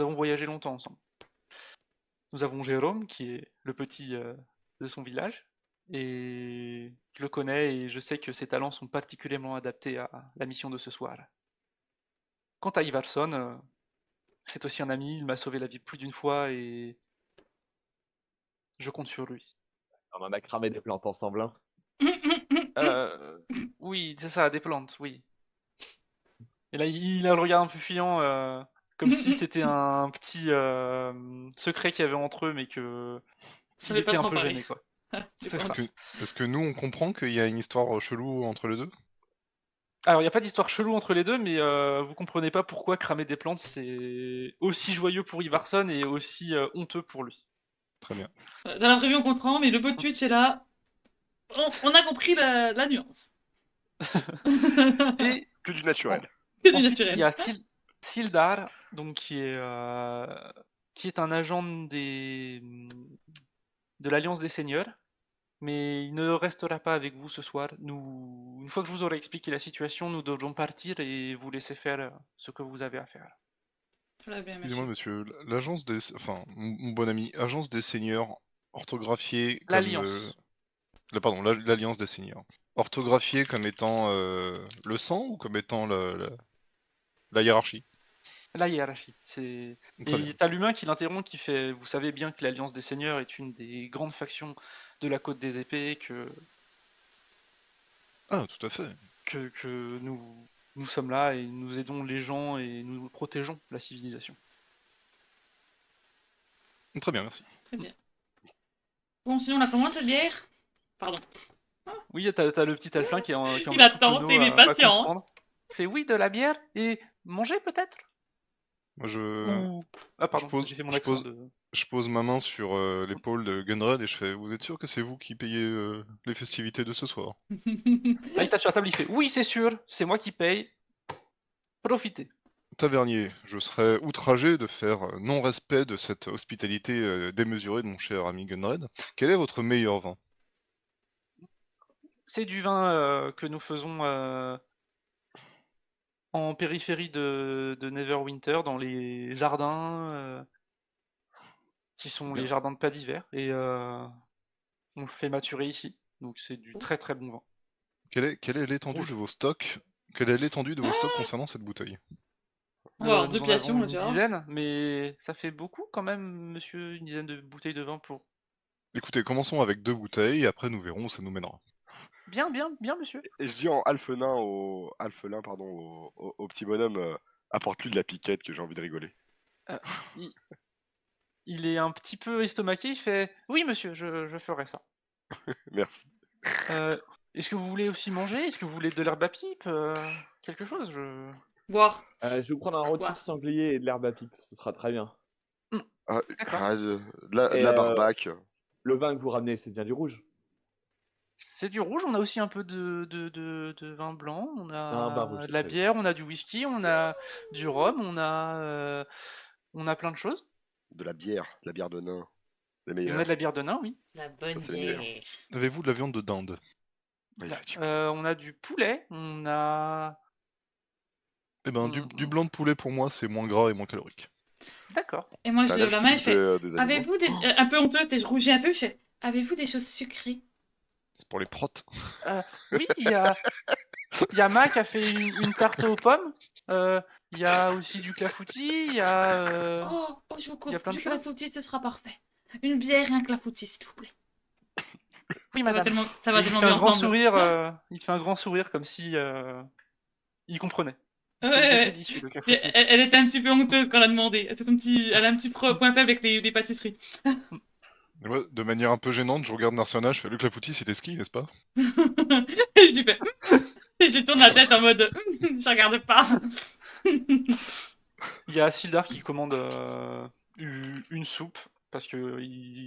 S1: avons voyagé longtemps ensemble. Nous avons Jérôme, qui est le petit de son village, et je le connais et je sais que ses talents sont particulièrement adaptés à la mission de ce soir. Quant à Ivarson, c'est aussi un ami, il m'a sauvé la vie plus d'une fois et je compte sur lui.
S5: On en a cramé des plantes ensemble, hein.
S1: Oui, c'est ça, des plantes, oui. Et là, il a le regard un peu fuyant, comme si c'était un petit secret qu'il y avait entre eux, mais que qu'il
S2: Fallait pas
S1: était un
S2: trop en
S1: peu
S2: parler.
S1: gêné, quoi.
S2: Des
S1: C'est
S2: plantes.
S1: ça.
S3: Est-ce que nous, on comprend qu'il y a une histoire chelou entre les deux?
S1: Alors, il n'y a pas d'histoire chelou entre les deux, mais vous comprenez pas pourquoi cramer des plantes, c'est aussi joyeux pour Ivarson et aussi honteux pour lui.
S3: Très bien.
S2: Dans l'imprévu, on comprend, mais le bot de Twitch est là. On a compris la nuance.
S1: Et
S4: Que du naturel.
S2: Que du
S1: ensuite, il y
S2: naturel.
S1: a Sildar, donc qui est un agent de l'Alliance des Seigneurs, mais il ne restera pas avec vous ce soir. Une fois que je vous aurai expliqué la situation, nous devrons partir et vous laisser faire ce que vous avez à faire.
S2: Très bien,
S3: Excusez-moi,
S2: monsieur.
S3: monsieur, l'agence des... Enfin, mon bon ami, agence des seigneurs, orthographiée comme...
S1: L'Alliance.
S3: Pardon, l'alliance des seigneurs. Orthographiée comme étant le sang ou comme étant la hiérarchie?
S1: La hiérarchie.
S3: Très bien.
S1: Et t'as l'humain qui l'interrompt, qui fait: vous savez bien que l'Alliance des Seigneurs est une des grandes factions de la Côte des Épées,
S3: Ah, tout à fait.
S1: que nous sommes là et nous aidons les gens et nous protégeons la civilisation.
S3: Très bien, merci.
S2: Très bien. Bon, sinon, on la commande cette bière? Pardon.
S1: Oui, t'as le petit Alflin qui est en
S2: Il
S1: mode
S2: attend,
S1: tout
S2: il est
S1: penaud à
S2: patient.
S1: comprendre. Il fait: oui, de la bière et manger peut-être?
S3: Moi,
S1: Ou... Ah pardon, j'ai fait mon accent de...
S3: je pose ma main sur l'épaule de Gunred et je fais: vous êtes sûr que c'est vous qui payez les festivités de ce soir?
S1: Là, il tape sur la table, il fait: oui, c'est sûr, c'est moi qui paye. Profitez.
S3: Tavernier, je serais outragé de faire non-respect de cette hospitalité démesurée de mon cher ami Gunred. Quel est votre meilleur vin?
S1: C'est du vin que nous faisons en périphérie de Neverwinter, dans les jardins qui sont
S3: Bien.
S1: les jardins de pas d'hiver, et on le fait maturer ici. Donc c'est du très très bon vin.
S3: Quelle est l'étendue
S1: Rouge.
S3: de vos stocks? Quelle est l'étendue de vos stocks concernant cette bouteille?
S2: On va avoir
S1: Nous
S2: deux
S1: en
S2: piations,
S1: avons
S2: là,
S1: une
S2: tu vois.
S1: dizaine, mais ça fait beaucoup quand même, monsieur, une dizaine de bouteilles de vin pour...
S3: Écoutez, commençons avec 2 bouteilles, et après nous verrons où ça nous mènera.
S1: Bien, bien, bien, monsieur.
S4: Et je dis en alphelin au petit bonhomme, apporte-lui de la piquette que j'ai envie de rigoler.
S1: Il... il est un petit peu estomaqué, il fait: oui, monsieur, je ferai ça.
S4: Merci.
S1: Est-ce que vous voulez aussi manger? Est-ce que vous voulez de l'herbe à pipe? Quelque chose
S2: Boire.
S5: Je vais vous prendre un rôti
S2: Quoi
S5: de sanglier et de l'herbe à pipe, ce sera très bien.
S4: Ah,
S1: D'accord.
S4: de
S5: Et,
S4: la barbaque.
S5: Le vin que vous ramenez, c'est bien du rouge.
S1: C'est du rouge, on a aussi un peu de vin blanc, on
S5: Un vin rouge,
S1: a
S5: c'est
S1: de la
S5: très bien.
S1: bière, on a du whisky, on a du rhum, on a plein de choses.
S4: De la bière de nain. Les
S1: Et on a
S4: meilleurs.
S1: de la bière de nain, oui.
S2: La bonne
S4: c'est les meilleurs.
S2: bière.
S3: Avez-vous de la viande de dinde?
S4: Oui, effectivement.
S1: On a du poulet, on a...
S3: Eh ben, du blanc de poulet pour moi, c'est moins gras et moins calorique.
S1: D'accord.
S2: Et moi, je
S4: T'as
S2: lève la main et je fais
S4: des animaux.
S2: avez-vous des. Un peu honteuse, et je rougis un peu, je fais avez-vous des choses sucrées?
S3: C'est pour les protes.
S1: Oui, il y a Ma qui a fait une tarte aux pommes, il y a aussi du clafoutis, il y a...
S2: Oh, je vous
S1: y a
S2: coupe.
S1: plein de
S2: Du
S1: choses.
S2: clafoutis, ce sera parfait. Une bière et un clafoutis, s'il vous plaît.
S1: Oui,
S2: Ça va
S1: madame.
S2: tellement, ça
S1: Et
S2: va
S1: il te
S2: tellement
S1: fait
S2: bien
S1: un grand
S2: ensemble.
S1: sourire, il te fait un grand sourire comme si il comprenait. Il
S2: Ouais,
S1: fait: il est
S2: ouais.
S1: délicieux le
S2: Et
S1: clafoutis.
S2: elle était un petit peu honteuse quand elle a demandé. Elle a un petit point faible avec les pâtisseries.
S3: Et moi, de manière un peu gênante, je regarde Narciana, je fais: le clafoutis, c'était ski, n'est-ce pas?
S2: Et je lui fais et je lui tourne la tête en mode je regarde pas.
S1: Il y a Sildar qui commande une soupe, parce que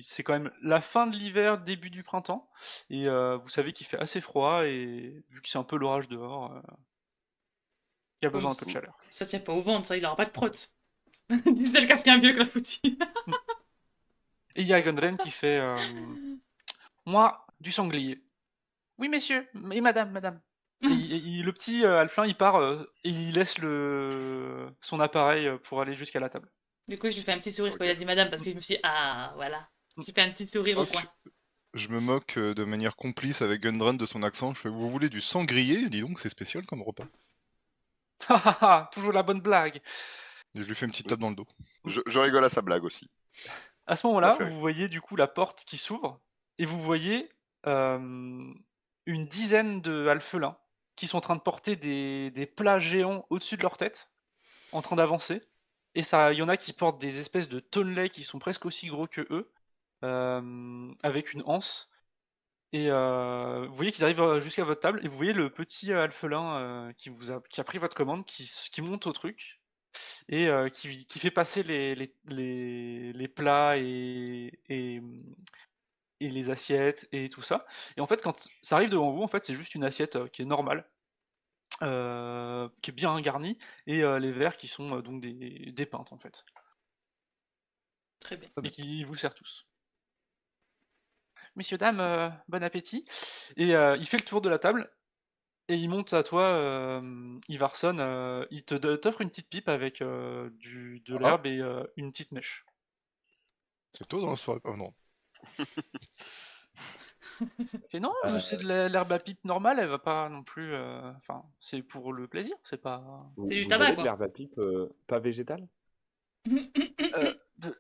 S1: c'est quand même la fin de l'hiver, début du printemps, et vous savez qu'il fait assez froid, et vu que c'est un peu l'orage dehors, il y a besoin d'un peu de chaleur.
S2: Ça tient pas au ventre, ça, il aura pas de prot. Disait le capitaine vieux clafoutis.
S1: Et il y a Gundren qui fait moi, du sanglier. Oui, messieurs, et madame. Et le petit Alflin, il part et il laisse son appareil pour aller jusqu'à la table.
S2: Du coup, je lui fais un petit sourire quand
S4: Ok.
S2: il a dit madame, parce que je me suis dit, ah, voilà. Je lui fais un petit sourire au
S1: Ok.
S2: coin.
S3: Je me moque de manière complice avec Gundren de son accent. Je fais, vous voulez du sang grillé? Dis donc, c'est spécial comme repas.
S1: Toujours la bonne blague.
S3: Et je lui fais une petite tape dans le dos.
S4: Je rigole à sa blague aussi.
S1: À ce
S4: Ça
S1: moment-là,
S4: fait rire.
S1: vous voyez du coup la porte qui s'ouvre et vous voyez une dizaine de alphelins qui sont en train de porter des plats géants au-dessus de leur tête, en train d'avancer. Et ça, il y en a qui portent des espèces de tonlets qui sont presque aussi gros que eux, avec une anse. Et vous voyez qu'ils arrivent jusqu'à votre table et vous voyez le petit alphelin qui a pris votre commande, qui monte au truc et qui fait passer les plats et les assiettes et tout ça. Et en fait, quand ça arrive devant vous, en fait, c'est juste une assiette qui est normale, qui est bien garnie, et les verres qui sont donc des pintes en fait,
S2: Très bien.
S1: et qui vous sert tous. Messieurs, dames, bon appétit. Et il fait le tour de la table. Et il monte à toi, Ivarson, il t'offre une petite pipe avec de l'herbe et une petite mèche.
S3: C'est tôt dans la soirée. Oh non.
S1: Il fait non, c'est de l'herbe à pipe normale, elle va pas non plus. Enfin, c'est pour le plaisir, c'est pas.
S2: C'est du
S5: Vous
S2: tabac,
S5: avez de
S2: quoi.
S5: l'herbe à pipe pas végétale?
S1: De,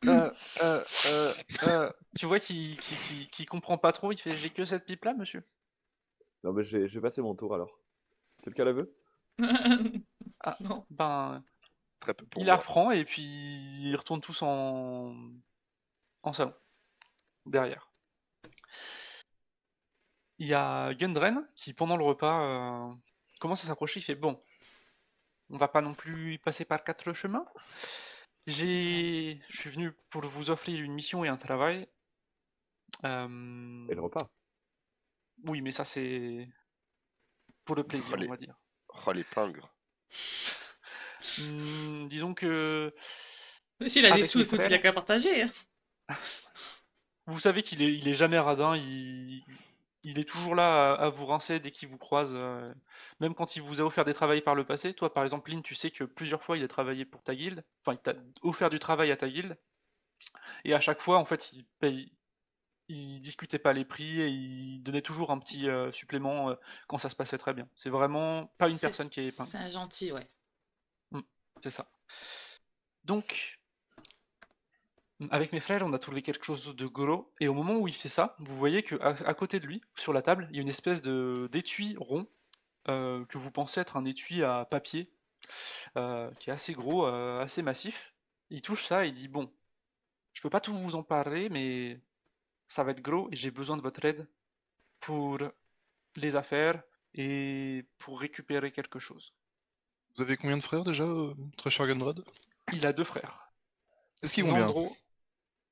S1: tu vois qu'il comprend pas trop, il fait j'ai que cette pipe là, monsieur.
S5: Non, mais je vais passer mon tour alors. Quelqu'un la veut?
S1: Ah,
S2: Non.
S1: ben,
S4: Très peu pour
S1: il la
S4: moi.
S1: reprend et puis ils retournent tous en salon, derrière. Il y a Gundren qui, pendant le repas, commence à s'approcher. Il fait bon, on va pas non plus y passer par quatre chemins. Je suis venu pour vous offrir une mission et un travail.
S5: Et le repas?
S1: Oui, mais ça c'est pour le
S4: Oh,
S1: plaisir, on
S4: les,
S1: va dire.
S4: oh, les pingres.
S1: Disons que
S2: S'il a des
S1: avec
S2: sous,
S1: mes
S2: écoute, il a
S1: frères,
S2: qu'à partager, hein.
S1: vous savez il est jamais radin. Il est toujours là à vous rincer dès qu'il vous croise. Même quand il vous a offert des travails par le passé. Toi, par exemple, Lynn, tu sais que plusieurs fois il a travaillé pour ta guilde. Enfin, il t'a offert du travail à ta guilde. Et à chaque fois, en fait, il discutait pas les prix et il donnait toujours un petit supplément quand ça se passait très bien. C'est vraiment pas une
S2: C'est
S1: personne qui est épingle.
S2: c'est un gentil, ouais.
S1: C'est ça. Donc, avec mes frères, on a trouvé quelque chose de gros. Et au moment où il fait ça, vous voyez que à côté de lui, sur la table, il y a une espèce d'étui rond que vous pensez être un étui à papier qui est assez gros, assez massif. Il touche ça et il dit bon, je peux pas tout vous en parler, mais ça va être gros et j'ai besoin de votre aide pour les affaires et pour récupérer quelque chose.
S3: Vous avez combien de frères déjà, très cher Gunrad?
S1: Il a deux frères.
S3: Est-ce qu'ils vont bien?
S1: Nandro.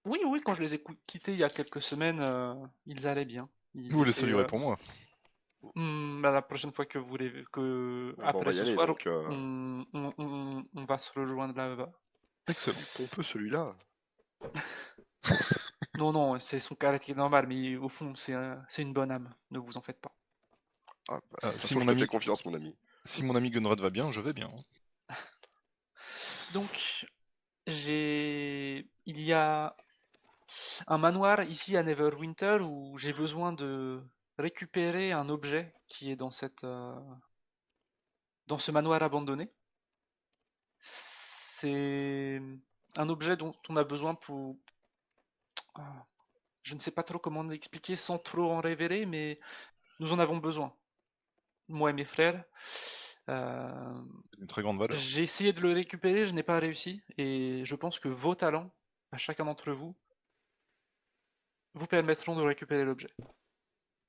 S1: Oui, oui, quand je les ai quittés il y a quelques semaines, ils allaient bien.
S3: Vous
S1: Ils
S3: les
S1: étaient.
S3: saluerez pour moi.
S1: Bah, la prochaine fois que vous les. Que...
S4: Bon, bah, on
S1: Après
S4: va y
S1: ce
S4: aller,
S1: soir,
S4: donc
S1: on va se rejoindre là-bas.
S3: Excellent.
S4: on peut celui-là.
S1: Non, non, c'est son caractère normal, mais au fond, c'est une bonne âme. Ne vous en faites pas.
S4: Ah, bah,
S3: Ah,
S4: de toute
S3: si
S4: façon,
S3: mon
S4: je te
S3: ami,
S4: fais confiance, mon ami.
S3: si mon ami Gunrad va bien, je vais bien.
S1: Donc, il y a un manoir ici à Neverwinter où j'ai besoin de récupérer un objet qui est dans ce manoir abandonné. C'est un objet dont on a besoin pour. Ah, je ne sais pas trop comment l'expliquer sans trop en révéler, mais nous en avons besoin. Moi et mes frères. Euh,
S3: C'est une très grande valeur.
S1: j'ai essayé de le récupérer, je n'ai pas réussi, et je pense que vos talents, à chacun d'entre vous, vous permettront de récupérer l'objet.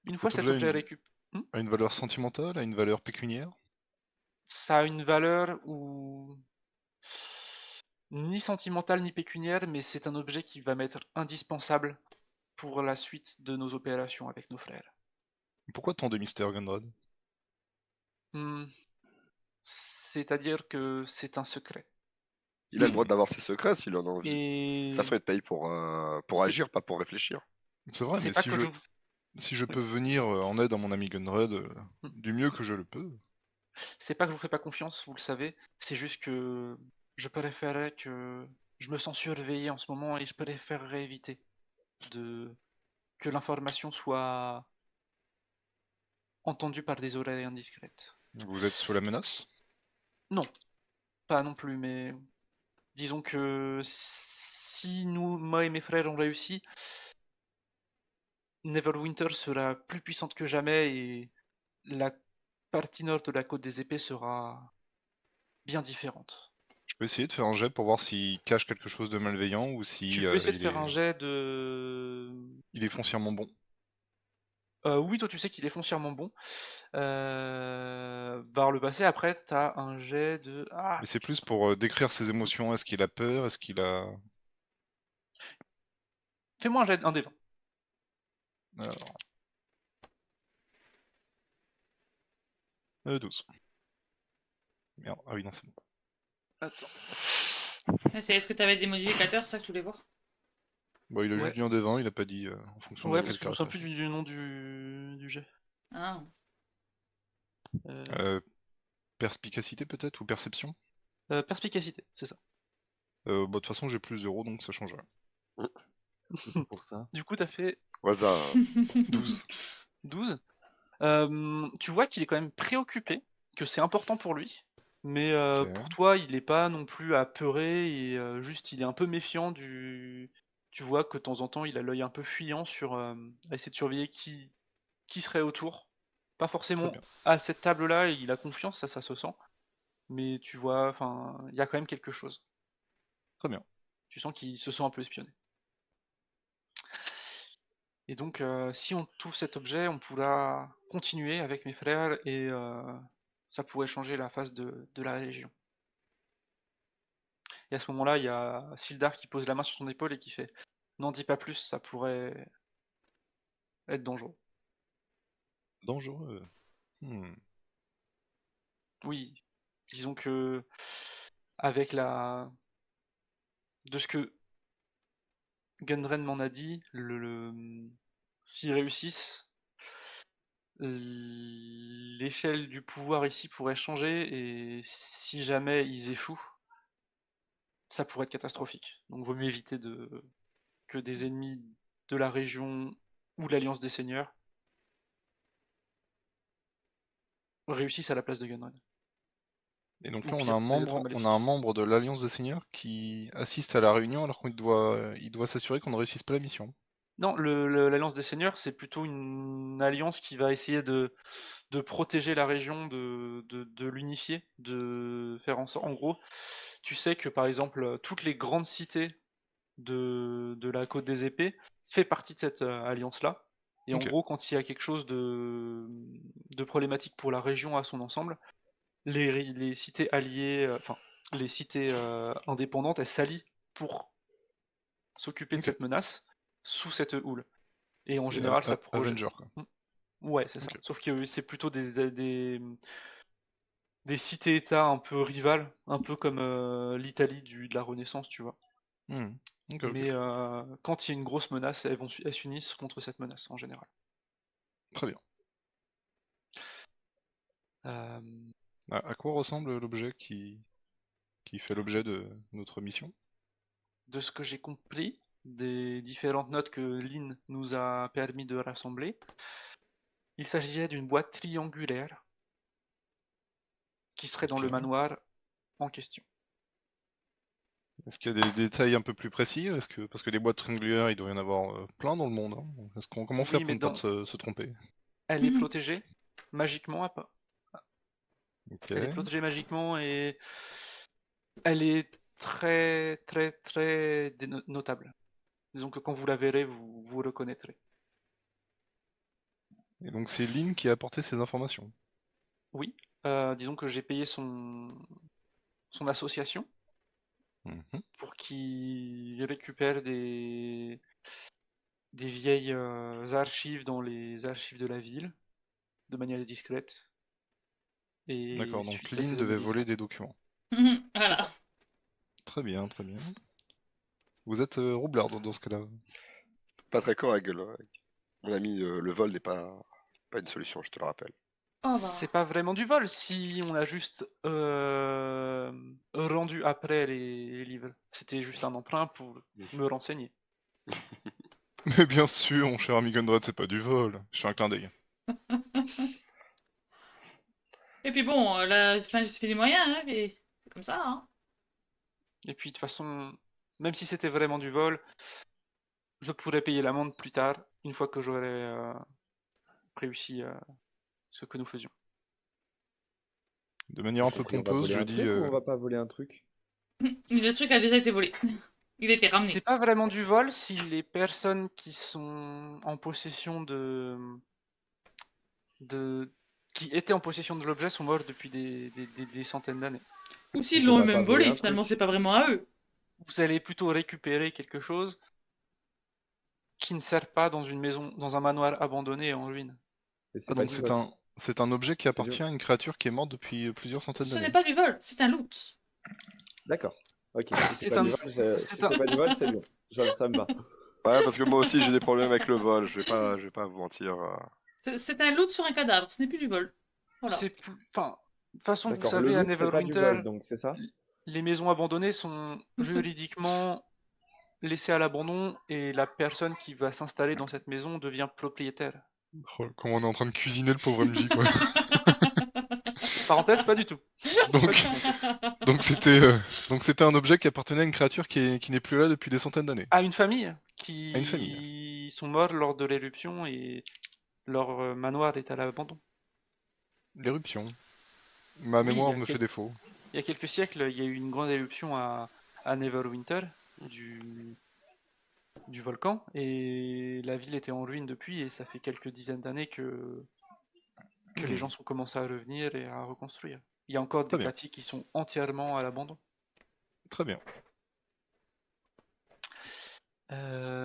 S1: Une fois
S3: Cet
S1: cet
S3: objet
S1: objet récupéré,
S3: a une valeur sentimentale, a une valeur pécuniaire?
S1: ça a une valeur ou ni sentimentale ni pécuniaire, mais c'est un objet qui va m'être indispensable pour la suite de nos opérations avec nos frères.
S3: Pourquoi tant de mystère, Gunrad?
S1: Hmm, c'est-à-dire que c'est un secret.
S4: Il a le droit d'avoir ses secrets s'il en a envie. De toute
S1: Et
S4: façon, il te paye pour
S1: c'est
S4: agir, pas pour réfléchir.
S3: C'est vrai,
S1: c'est
S3: mais
S1: pas que je.
S3: si je
S1: Oui.
S3: peux venir en aide à mon ami Gunrad
S1: Hmm.
S3: du mieux que je le peux.
S1: C'est pas que je vous fais pas confiance, vous le savez. C'est juste que je préférerais que je me sens surveillé en ce moment et je préférerais éviter de que l'information soit entendue par des oreilles indiscrètes.
S3: Vous êtes sous la menace?
S1: Non, pas non plus, mais disons que si moi et mes frères ont réussi, Neverwinter sera plus puissante que jamais et la partie nord de la côte des épées sera bien différente.
S3: Je peux essayer de faire un jet pour voir s'il cache quelque chose de malveillant ou si
S1: Tu peux essayer de
S3: il
S1: faire un
S3: est...
S1: jet de...
S3: il est foncièrement bon.
S1: Oui, toi tu sais qu'il est foncièrement bon. Par le passé, après, t'as un jet de... Ah,
S3: Mais c'est plus pour décrire ses émotions. Est-ce qu'il a peur? Est-ce qu'il a...
S1: fais-moi un jet un des 20.
S3: Alors... 12. Merde, ah oui, non, c'est bon.
S1: Attends.
S2: Est-ce que tu avais des modificateurs, c'est ça que tu voulais voir?
S3: Bon, il a
S1: Ouais.
S3: juste dit un des 20, il a pas dit en fonction
S1: Ouais,
S3: de
S1: parce
S3: quel
S1: que je me souviens plus
S3: caractère.
S1: du nom du jet.
S2: Ah.
S3: Perspicacité peut-être ou perception?
S1: Perspicacité, c'est ça.
S3: Bah, de toute façon, j'ai plus 0, donc ça change rien.
S5: C'est pour ça.
S1: Du coup, t'as fait
S4: Au hasard, 12.
S1: 12. Tu vois qu'il est quand même préoccupé, que c'est important pour lui, mais
S3: Ok.
S1: pour toi, il est pas non plus apeuré et juste il est un peu méfiant du. Tu vois que de temps en temps, il a l'œil un peu fuyant sur à essayer de surveiller qui serait autour. Pas
S3: Très
S1: forcément
S3: bien.
S1: à cette table-là, il a confiance, ça se sent, mais tu vois, enfin, il y a quand même quelque chose.
S3: Très bien.
S1: Tu sens qu'il se sent un peu espionné. Et donc, si on trouve cet objet, on pourra continuer avec mes frères et ça pourrait changer la face de la région. Et à ce moment-là, il y a Sildar qui pose la main sur son épaule et qui fait n'en dis pas plus, ça pourrait être dangereux.
S3: Dangereux. Hmm.
S1: Oui, disons que avec la de ce que Gundren m'en a dit, s'ils réussissent, l'échelle du pouvoir ici pourrait changer et si jamais ils échouent, ça pourrait être catastrophique. Donc vaut mieux éviter que des ennemis de la région ou de l'Alliance des Seigneurs réussissent à la place de Gunren.
S3: Et donc
S1: Ou
S3: là,
S1: pire, des êtres
S3: on a un
S1: maléfiques.
S3: membre de l'Alliance des Seigneurs qui assiste à la réunion alors il doit s'assurer qu'on ne réussisse pas la mission.
S1: Non, l'Alliance des Seigneurs, c'est plutôt une alliance qui va essayer de protéger la région, de l'unifier, de faire en sorte. En gros, tu sais que par exemple, toutes les grandes cités de la Côte des Épées fait partie de cette alliance-là. Et en
S3: Ok.
S1: gros, quand il y a quelque chose de problématique pour la région à son ensemble, les cités alliées, enfin, les cités indépendantes, elles s'allient pour s'occuper de
S3: Ok.
S1: cette menace sous cette houle. Et en
S3: C'est
S1: général, ça projette.
S3: Avenger, quoi.
S1: Ouais, c'est ça.
S3: Ok.
S1: Sauf que c'est plutôt des cités-États un peu rivales, un peu comme l'Italie de la Renaissance, tu vois.
S3: Hmm. Ok, ok.
S1: Mais quand il y a une grosse menace, elles s'unissent contre cette menace en général.
S3: Très bien.
S1: Euh,
S3: À quoi ressemble l'objet qui fait l'objet de notre mission?
S1: de ce que j'ai compris, des différentes notes que Lynn nous a permis de rassembler, il s'agirait d'une boîte triangulaire qui serait dans
S3: Ok.
S1: le manoir en question.
S3: Est-ce qu'il y a des détails un peu plus précis? Parce que des boîtes triangulaires, il doit y en avoir plein dans le monde, hein. Comment faire
S1: Oui,
S3: pour
S1: mais
S3: ne pas se tromper?
S1: elle est protégée magiquement à pas.
S3: Ok.
S1: Elle est protégée magiquement et elle est très très très notable. Disons que quand vous la verrez, vous reconnaîtrez.
S3: Et donc c'est Lynn qui a apporté ces informations.
S1: Oui, disons que j'ai payé son association
S3: Mhm.
S1: pour qu'il récupère des vieilles archives dans les archives de la ville, de manière discrète, et
S3: D'accord, donc
S1: suite à
S3: Lynn
S1: ces
S3: devait
S1: analyses
S3: voler
S1: là.
S3: des documents.
S1: C'est
S2: Voilà.
S1: ça.
S3: Très bien, très bien. Vous êtes roublard dans ce cas-là.
S4: Pas très correct, mon ami, le vol n'est pas une solution, je te le rappelle.
S2: Oh
S1: C'est
S2: bah.
S1: pas vraiment du vol si on a juste rendu après les livres. C'était juste un emprunt pour me renseigner.
S3: Mais bien sûr, mon cher ami Gundred, c'est pas du vol. Je fais un clin d'œil.
S2: Et puis bon, là, enfin, j'ai fait les moyens, hein, et c'est comme ça, hein.
S1: Et puis de toute façon, même si c'était vraiment du vol, je pourrais payer l'amende plus tard, une fois que j'aurai réussi ce que nous faisions.
S3: De manière un peu
S5: Donc, on va
S3: pompeuse,
S5: voler
S3: je
S5: un
S3: dis...
S5: truc ou on va pas voler un truc?
S2: Mais le truc a déjà été volé. Il a été
S1: C'est
S2: ramené.
S1: pas vraiment du vol si les personnes qui sont en possession qui étaient en possession de l'objet sont mortes depuis des centaines d'années.
S2: Ou s'ils
S5: Donc, on
S2: l'ont
S5: va pas
S2: eux-mêmes
S5: voler
S2: volé,
S5: un
S2: finalement,
S5: truc.
S2: c'est pas vraiment à eux.
S1: Vous allez plutôt récupérer quelque chose qui ne sert pas dans une maison, dans un manoir abandonné et en ruine.
S5: Mais
S3: Ah,
S5: c'est pas
S3: donc
S5: du vol.
S3: c'est un objet qui
S5: C'est
S3: appartient à une créature qui est morte depuis plusieurs centaines
S2: Ce n'est
S3: d'années.
S2: pas du vol, c'est un loot.
S5: D'accord. Ok, si c'est
S1: C'est
S5: pas
S1: un-
S5: du vol,
S1: c'est
S5: si
S1: un-
S5: c'est pas du vol, c'est bon. Ça me va.
S4: Ouais, parce que moi aussi j'ai des problèmes avec le vol, je vais pas vous mentir.
S2: C'est un loot sur un cadavre, ce n'est plus du vol. Voilà.
S1: Enfin, de toute façon, vous
S5: D'accord, le
S1: savez, à
S5: loot, c'est pas du vol,
S1: Neverwinter,
S5: donc c'est ça?
S1: les maisons abandonnées sont juridiquement laissées à l'abandon et la personne qui va s'installer dans cette maison devient propriétaire.
S3: Oh, comment on est en train de cuisiner le pauvre MJ, quoi.
S1: Parenthèse, pas du tout.
S3: Donc, donc c'était un objet qui appartenait à une créature qui n'est plus là depuis des centaines d'années.
S1: À une famille
S3: À une famille.
S1: qui sont morts lors de l'éruption et leur manoir est à l'abandon.
S3: L'éruption. Ma
S1: Oui,
S3: mémoire me fait défaut.
S1: il y a quelques siècles, il y a eu une grande éruption à Neverwinter du volcan et la ville était en ruine depuis et ça fait quelques dizaines d'années que les gens sont commencés à revenir et à reconstruire. Il y a encore des
S3: Très bien.
S1: bâtis qui sont entièrement à l'abandon.
S3: Très bien.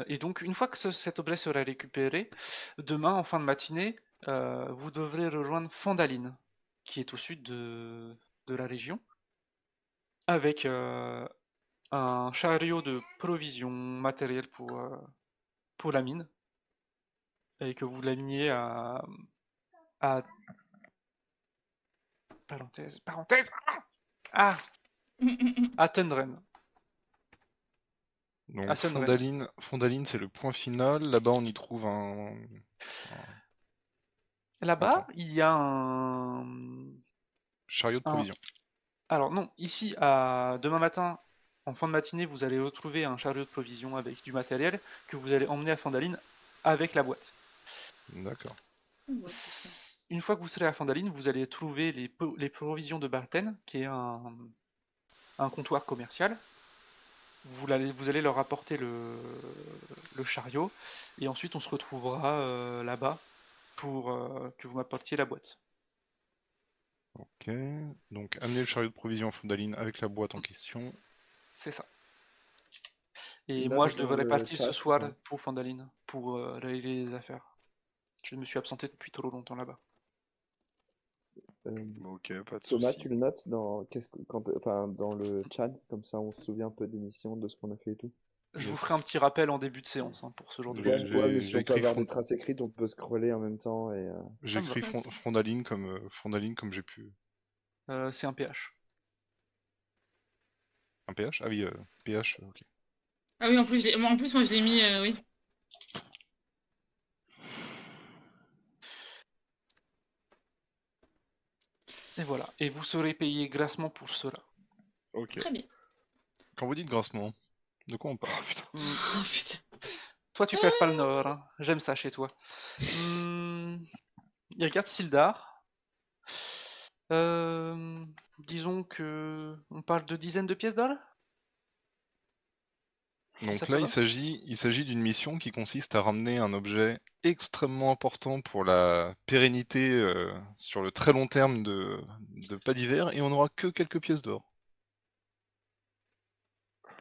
S1: Et donc, une fois que cet objet sera récupéré, demain, en fin de matinée, vous devrez rejoindre Fandaline, qui est au sud de la région, avec un chariot de provisions matérielles pour la mine, et que vous l'ameniez à parenthèse, à Tundren.
S3: Donc
S1: À Sundren.
S3: Fondaline, c'est le point final. Là-bas, on y trouve un...
S1: Là-bas,
S3: Ok.
S1: il y a un...
S3: chariot de
S1: un-
S3: provision.
S1: Alors non, ici, demain matin, en fin de matinée, vous allez retrouver un chariot de provisions avec du matériel que vous allez emmener à Fandaline avec la boîte.
S3: D'accord.
S1: Une fois que vous serez à Fandaline, vous allez trouver les provisions de Barten, qui est un comptoir commercial. Vous allez leur apporter le chariot, et ensuite on se retrouvera là-bas pour que vous m'apportiez la boîte.
S3: Ok. Donc, amener le chariot de provision à Fondaline avec la boîte en question.
S1: C'est ça. Et
S5: Une
S1: moi,
S5: note
S1: je
S5: dans
S1: devrais
S5: le
S1: partir
S5: chat,
S1: ce soir
S5: hein.
S1: pour Fandaline, pour régler les affaires. Je me suis absenté depuis trop longtemps là-bas.
S4: Ok, pas de
S5: Thomas,
S4: soucis.
S5: tu le notes dans dans le chat, comme ça on se souvient un peu des missions, de ce qu'on a fait et tout.
S1: Je vous
S3: Yes.
S1: ferai un petit rappel en début de séance pour ce genre de
S3: J'ai-
S1: choses.
S5: Ouais, mais
S3: j'ai
S5: si on peut
S3: écrit
S5: avoir
S3: Fond-
S5: des traces écrites, on peut scroller en même temps et
S3: J'ai
S1: me
S3: écrit
S1: va.
S3: Fondaline comme j'ai pu.
S1: C'est un PH.
S3: Un PH? Ah oui, PH, ok.
S2: Ah oui, en plus, moi, je l'ai mis, oui.
S1: Et voilà. Et vous serez payé grassement pour cela.
S4: Ok.
S2: Très bien.
S3: Quand vous dites grassement, de quoi on parle?
S4: Oh, putain.
S2: Oh, putain.
S1: Toi, tu perds pas le nord. Hein. J'aime ça chez toi. Il regarde Sildar. Disons que on parle de dizaines de pièces d'or.
S3: Donc
S1: Ça te
S3: là,
S1: va
S3: il s'agit d'une mission qui consiste à ramener un objet extrêmement important pour la pérennité sur le très long terme de pas d'hiver, et on n'aura que quelques pièces d'or.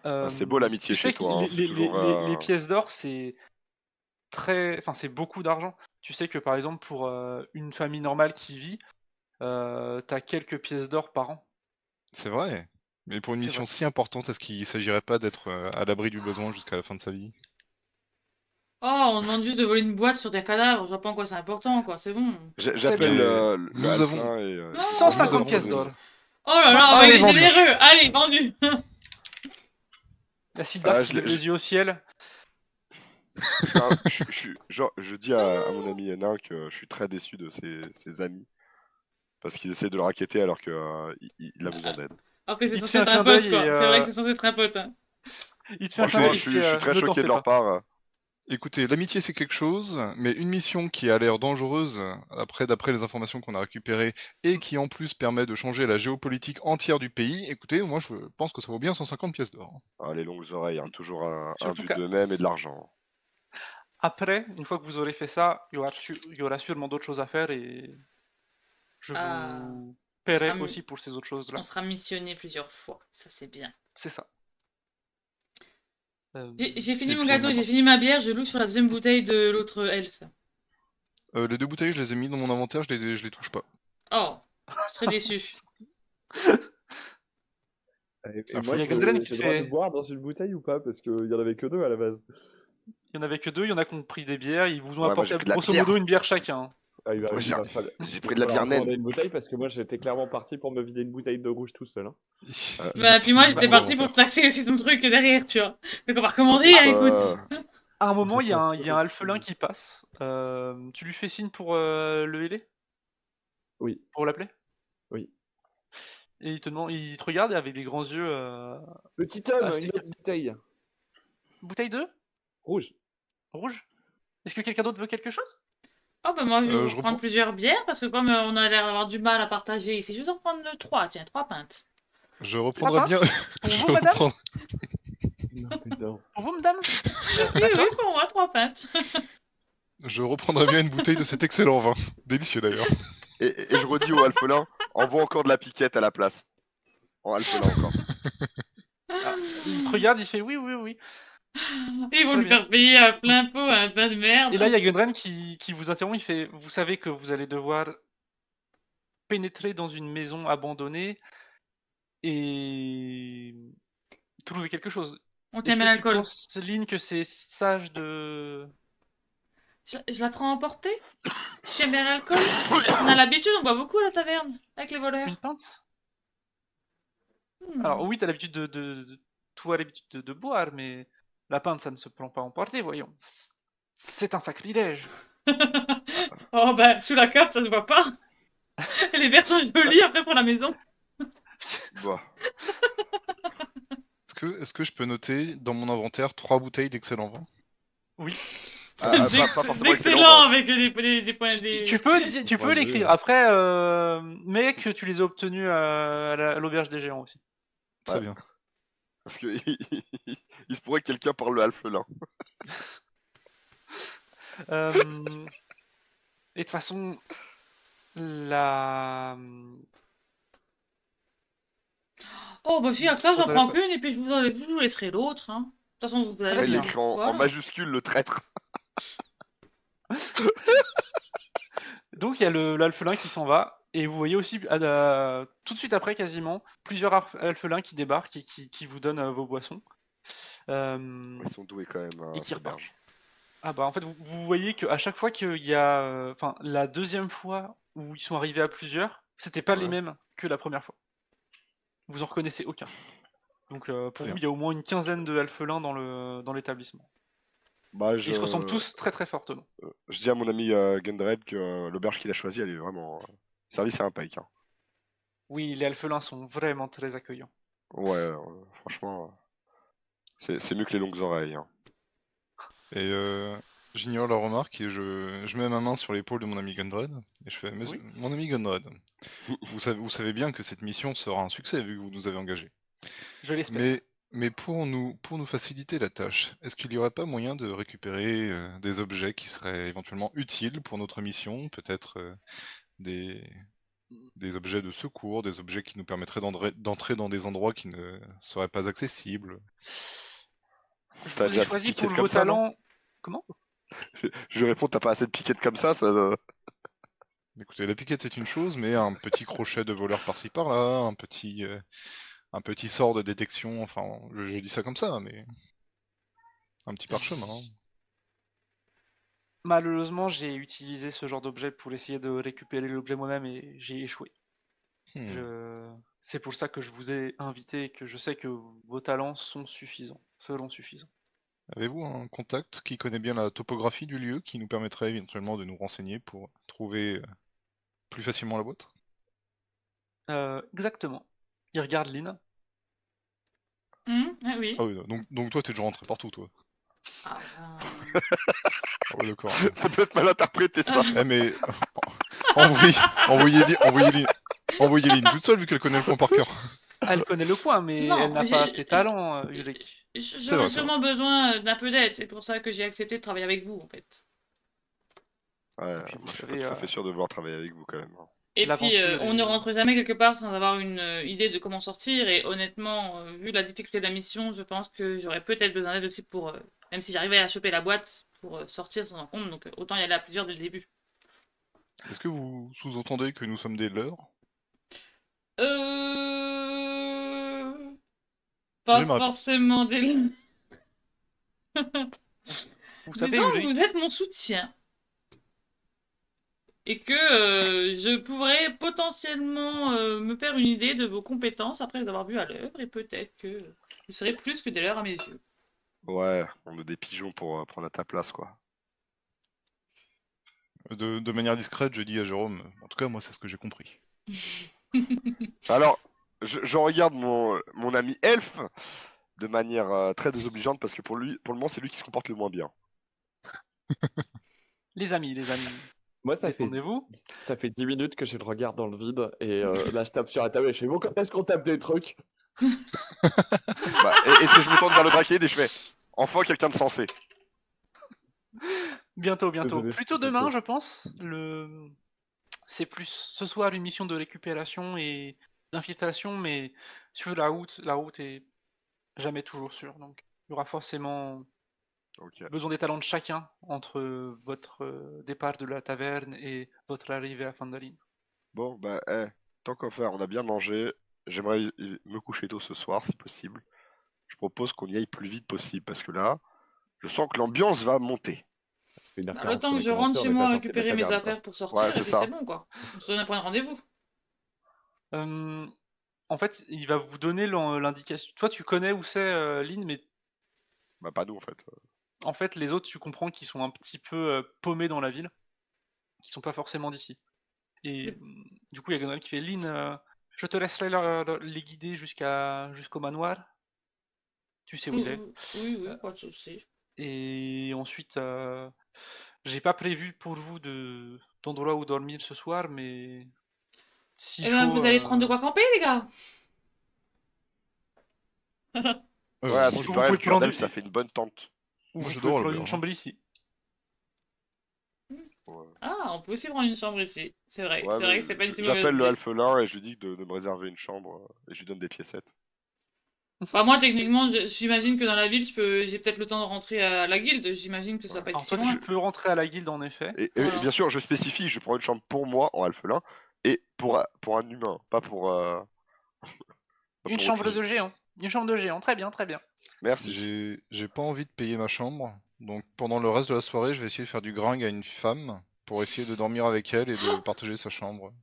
S4: Ah, c'est beau l'amitié
S1: tu sais
S4: chez
S1: que
S4: toi, hein, c'est toujours.
S1: les pièces d'or, c'est c'est beaucoup d'argent. Tu sais que par exemple pour une famille normale qui vit, t'as quelques pièces d'or par an.
S3: C'est vrai. Mais pour une
S1: C'est
S3: mission
S1: vrai.
S3: si importante, est-ce qu'il s'agirait pas d'être à l'abri du besoin jusqu'à la fin de sa vie?
S2: Oh, on demande juste de voler une boîte sur des cadavres. Je vois pas en quoi c'est important, quoi. C'est bon.
S4: J'appelle
S3: bien.
S4: le
S3: Nous avons-
S4: Alpha et.
S2: Non.
S1: 150
S3: avons
S1: pièces
S3: des-
S1: d'or.
S2: Oh là là,
S3: Allez,
S2: il est
S3: vendu.
S2: généreux. Allez, vendu.
S1: La Sildar
S4: Ah,
S1: qui lève les yeux au ciel.
S4: Je dis à mon ami nain que je suis très déçu de ses amis parce qu'ils essaient de le racketter alors qu'il a besoin d'aide.
S2: Alors que c'est
S1: Il te
S2: censé
S1: fait un
S2: être un
S1: clin
S2: pote,
S1: d'œil et
S2: quoi. C'est vrai que c'est censé être un pote. Hein.
S1: il te fait un clin
S4: Franchement,
S1: d'œil.
S4: je suis très
S1: Ne t'en
S4: choqué
S1: fais
S4: de leur
S1: pas.
S4: part.
S3: Écoutez, l'amitié c'est quelque chose, mais une mission qui a l'air dangereuse, d'après les informations qu'on a récupérées, et qui en plus permet de changer la géopolitique entière du pays, écoutez, moi je pense que ça vaut bien 150 pièces d'or.
S4: Ah, les longues oreilles, hein, toujours un
S1: Surtout
S4: but d'eux-mêmes et de l'argent.
S1: qu'après, une fois que vous aurez fait ça, il y aura sûrement d'autres choses à faire et je
S2: Ah,
S1: vous
S2: on sera,
S1: paierai aussi pour ces autres
S2: on
S1: choses-là.
S2: sera missionné plusieurs fois. Ça, c'est bien.
S1: C'est ça.
S2: J'ai fini
S3: Et
S2: mon
S3: puis,
S2: gâteau, j'ai fini ma bière, je loue sur la deuxième bouteille de l'autre elfe.
S3: les 2 bouteilles, je les ai mis dans mon inventaire, je les touche pas.
S2: Oh, je suis très déçu.
S5: Et
S3: Ah,
S5: moi,
S1: Il y a
S5: j'ai
S1: Gundren qui
S5: j'ai
S1: te
S5: le droit de
S1: fait.
S5: boire dans une bouteille ou pas? Parce qu'il y en avait que 2 à la base.
S1: Il y en avait que 2, il y en a qui ont pris des bières, ils vous ont
S4: Ouais, moi j'ai
S1: apporté
S4: pris de la
S1: grosso
S4: bière.
S1: modo une bière chacun.
S5: Ah,
S4: Moi,
S5: il va
S4: j'ai
S5: il
S4: pris
S5: va
S4: de la bière
S5: falloir
S4: naine.
S5: commander une bouteille parce que moi, j'étais clairement parti pour me vider une bouteille de rouge tout seul. Hein.
S2: Bah, puis moi, j'étais
S3: Mon
S2: parti pour
S3: inventaire.
S2: taxer aussi ton truc derrière, tu vois. Donc on va recommander,
S4: Écoute,
S2: hein, écoute.
S1: À un moment,
S5: J'ai pas pris
S1: il y a un
S5: de
S1: alphelin
S5: fille.
S1: qui passe. Tu lui fais signe pour le héler?
S5: Oui,
S1: Pour l'appeler?
S5: oui.
S1: Et il te regarde et avec des grands yeux
S5: Petit homme,
S1: assez
S5: une autre bouteille.
S1: Bouteille de
S5: Rouge.
S1: rouge? Est-ce que quelqu'un d'autre veut quelque chose?
S2: Oh, bah, moi, je vais vous
S3: Je
S2: reprendre
S3: reprends,
S2: plusieurs bières parce que comme on a l'air d'avoir du mal à partager ici, je vais en reprendre 3, tiens, 3 pintes.
S3: je
S1: 3
S3: reprendrai bien.
S1: pintes? Pour
S3: je
S1: vous, madame?
S3: reprends-
S5: Non, mais non.
S1: Pour vous, madame?
S2: Oui, oui,
S1: D'accord.
S2: pour moi, 3 pintes.
S3: Je reprendrai bien une bouteille de cet excellent vin. Délicieux d'ailleurs.
S4: et je redis au alphelin, envoie encore de la piquette à la place. En alphelin encore.
S1: Ah, il te regarde, il fait oui, oui, oui.
S2: Ils vont
S1: Très
S2: lui
S1: bien.
S2: faire payer à plein pot un pain de merde.
S1: Et là, il y a Gundren qui vous interrompt, il fait vous savez que vous allez devoir pénétrer dans une maison abandonnée et trouver quelque chose.
S2: On tient
S1: Est-ce
S2: bien
S1: que tu
S2: l'alcool.
S1: penses, Lynn, que c'est sage de.
S2: Je la prends à emporter. J'aime bien l'alcool. On a l'habitude, on boit beaucoup à la taverne avec les voleurs.
S1: Une pinte?
S2: Hmm.
S1: Alors oui, t'as l'habitude toi, l'habitude de boire, mais la pinte, ça ne se prend pas à emporter, voyons. C'est un sacrilège.
S2: Oh bah, sous la cape, ça se voit pas. Les verres sont jolis après pour la maison.
S4: Bah.
S3: Est-ce que je peux noter dans mon inventaire 3 bouteilles d'excellent vin?
S1: Oui.
S4: Pas forcément excellent.
S2: D'excellent
S4: Vin.
S2: avec des points des.
S1: Tu peux l'écrire. Après, mais que tu les as obtenus à l'auberge des géants aussi.
S3: Très
S4: Ouais.
S3: bien.
S4: Parce que il se pourrait que quelqu'un parle le alphelin.
S1: Et de toute façon, la.
S2: Oh bah si, avec ça, j'en
S1: Faudrait
S2: prends
S1: pas-
S2: qu'une et puis je vous laisserai l'autre. Hein. De toute façon, vous
S1: Très
S2: allez
S4: Il
S1: bien.
S4: écrit en
S2: Voilà.
S4: majuscule le traître.
S1: Donc il y a l'alphelin qui s'en va, et vous voyez aussi tout de suite après quasiment plusieurs alphelins qui débarquent et qui vous donnent vos boissons.
S4: Ils sont doués quand même,
S1: Et qui
S4: ces
S1: repartent.
S4: berges.
S1: Ah bah en fait vous voyez qu'à chaque fois qu'il y a, enfin la deuxième fois où ils sont arrivés à plusieurs, c'était pas les
S4: Ouais.
S1: mêmes que la première fois. Vous en reconnaissez aucun. Donc pour
S3: Bien.
S1: vous il y a au moins une quinzaine de alphelins dans l'établissement.
S4: Bah,
S1: Et ils se ressemblent tous très très fortement.
S4: je dis à mon ami Gundred que l'auberge qu'il a choisie, elle est vraiment service à impec. Hein.
S1: Oui, les alphelins sont vraiment très accueillants.
S4: Ouais, franchement, c'est mieux que les longues oreilles. Hein.
S3: Et j'ignore la remarque et je mets ma main sur l'épaule de mon ami Gundred et je fais
S1: Oui.
S3: mon ami Gundred, vous savez bien que cette mission sera un succès vu que vous nous avez engagés.
S1: Je l'espère.
S3: Mais pour nous faciliter la tâche, est-ce qu'il n'y aurait pas moyen de récupérer des objets qui seraient éventuellement utiles pour notre mission, peut-être des objets de secours, des objets qui nous permettraient d'entrer dans des endroits qui ne seraient pas accessibles?
S1: Je
S4: T'as
S1: vous ai
S4: déjà
S1: choisi
S4: cette
S1: pour
S4: piquette
S1: vos
S4: comme ça, non?
S1: talents. Comment?
S4: Je lui réponds, t'as pas assez de piquettes comme ça.
S3: Écoutez, la piquette c'est une chose, mais un petit crochet de voleur par-ci par-là, un petit sort de détection, enfin, je dis ça comme ça, mais un petit parchemin. Hein.
S1: Malheureusement, j'ai utilisé ce genre d'objet pour essayer de récupérer l'objet moi-même et j'ai échoué. C'est pour ça que je vous ai invité et que je sais que vos talents seront suffisants.
S3: Avez-vous un contact qui connaît bien la topographie du lieu, qui nous permettrait éventuellement de nous renseigner pour trouver plus facilement la boîte?
S1: Exactement. Il regarde Lynn.
S2: Ah oui.
S3: Ah oui, donc toi t'es déjà rentré partout, toi.
S2: Ah, ben...
S3: Ah ouais, d'accord.
S4: Ça peut être mal interprété, ça.
S3: Eh mais envoyez Lynn toute seule vu qu'elle connaît le coin par cœur.
S1: Elle connaît le coin, mais
S2: Non,
S1: elle n'a pas tes talents, Ulrich.
S3: C'est
S2: J'aurais
S3: vrai, c'est
S2: sûrement besoin d'un peu d'aide, c'est pour ça que j'ai accepté de travailler avec vous, en fait.
S4: Ouais,
S1: puis, vous
S4: moi, je suis pas
S1: savez,
S4: tout à fait sûr de vouloir travailler avec vous, quand même.
S2: Et puis,
S1: L'aventure
S2: on
S1: est-
S2: ne rentre jamais quelque part sans avoir une idée de comment sortir, et honnêtement, vu la difficulté de la mission, je pense que j'aurais peut-être besoin d'aide aussi pour, même si j'arrivais à choper la boîte, pour sortir sans encombre, donc autant y aller à plusieurs dès le début.
S3: Est-ce que vous sous-entendez que nous sommes des leurs?
S2: Pas
S3: J'ai ma réponse.
S2: forcément des...
S1: Vous savez,
S2: Disons que
S1: Ulrich,
S2: vous êtes mon soutien. Et que je pourrais potentiellement me faire une idée de vos compétences après les avoir vues à l'œuvre, et peut-être que vous serez plus que des leurs à mes yeux.
S4: Ouais, on est des pigeons pour prendre à ta place, quoi.
S3: De manière discrète, je dis à Jérôme, en tout cas moi c'est ce que j'ai compris.
S4: Alors, je regarde mon ami Elf de manière très désobligeante parce que pour le moment, c'est lui qui se comporte le moins bien.
S1: les amis,
S5: Moi, ça fait
S1: défendez-vous.
S5: 10 minutes que je le regarde dans le vide et là, je tape sur la table et je fais bon, quand est-ce qu'on tape des trucs?
S4: Bah, et si je me tourne vers le Drakeid et je fais enfin quelqu'un de sensé.
S1: Bientôt.
S5: Désolé, je
S1: Plutôt
S5: suis
S1: demain,
S5: désolé.
S1: je pense. C'est plus ce soir une mission de récupération et d'infiltration, mais sur la route est jamais toujours sûre. Donc, il y aura forcément
S4: Ok.
S1: besoin des talents de chacun entre votre départ de la taverne et votre arrivée à Fandalin.
S4: Bon, bah, tant qu'à faire, on a bien mangé. J'aimerais me coucher tôt ce soir, si possible. Je propose qu'on y aille plus vite possible parce que là, je sens que l'ambiance va monter.
S5: Une
S2: Bah, le
S5: 1h40
S2: temps
S5: qu'on
S2: que
S5: est
S2: je rentre
S5: commencé, on
S2: chez
S5: n'est
S2: moi
S5: pas sorti de la
S2: récupérer mes
S5: taverne, quoi.
S2: affaires pour sortir,
S4: Ouais,
S2: et
S4: c'est
S2: puis
S4: ça.
S2: c'est bon, quoi. On se donne un point de rendez-vous.
S1: En fait, il va vous donner l'indication. Toi, tu connais où c'est Lynn, mais
S4: Bah, pas nous en fait.
S1: en fait, les autres, tu comprends qu'ils sont un petit peu paumés dans la ville, qui sont pas forcément d'ici. Et du coup, il y a Gonal qui fait Lynn, je te laisserai les guider jusqu'au manoir. Tu sais où il est.
S2: Oui, pas de souci.
S1: Et ensuite, j'ai pas prévu pour vous d'endroit où dormir ce soir, mais s'il
S2: Eh ben,
S1: faut.
S2: vous allez prendre de quoi camper, les gars?
S4: Ouais, à ce
S3: Moi,
S4: qui
S1: Vous
S4: paraît,
S1: pouvez
S4: le cœur
S1: prendre
S4: d'elfe, ça fait une bonne tente.
S1: Ou
S3: moi,
S1: vous
S3: j'adore
S1: pouvez prendre une
S3: l'auberge, hein.
S1: chambre ici.
S4: Ouais,
S2: Ah, on peut aussi prendre une chambre ici. C'est vrai
S4: ouais,
S2: que c'est pas une si mauvaise
S4: j'appelle le
S2: idée.
S4: alphelin et je lui dis de me réserver une chambre et je lui donne des piécettes.
S2: Bah, moi, techniquement, j'imagine que dans la ville, j'ai peut-être le temps de rentrer à la guilde. J'imagine que ça va
S4: Ouais.
S2: pas être
S1: Alors
S2: si
S1: toi, tu
S2: loin.
S1: peux rentrer à la guilde en effet.
S4: Et
S2: Voilà.
S4: bien sûr, je spécifie, je prends une chambre pour moi en alphelin et pour un humain, pas pour, pas
S1: Une
S4: pour autre
S1: chambre
S4: chose.
S1: de géant. Une chambre de géant. Très bien, très bien.
S4: Merci.
S3: J'ai pas envie de payer ma chambre, donc pendant le reste de la soirée, je vais essayer de faire du gringue à une femme pour essayer de dormir avec elle et de partager sa chambre.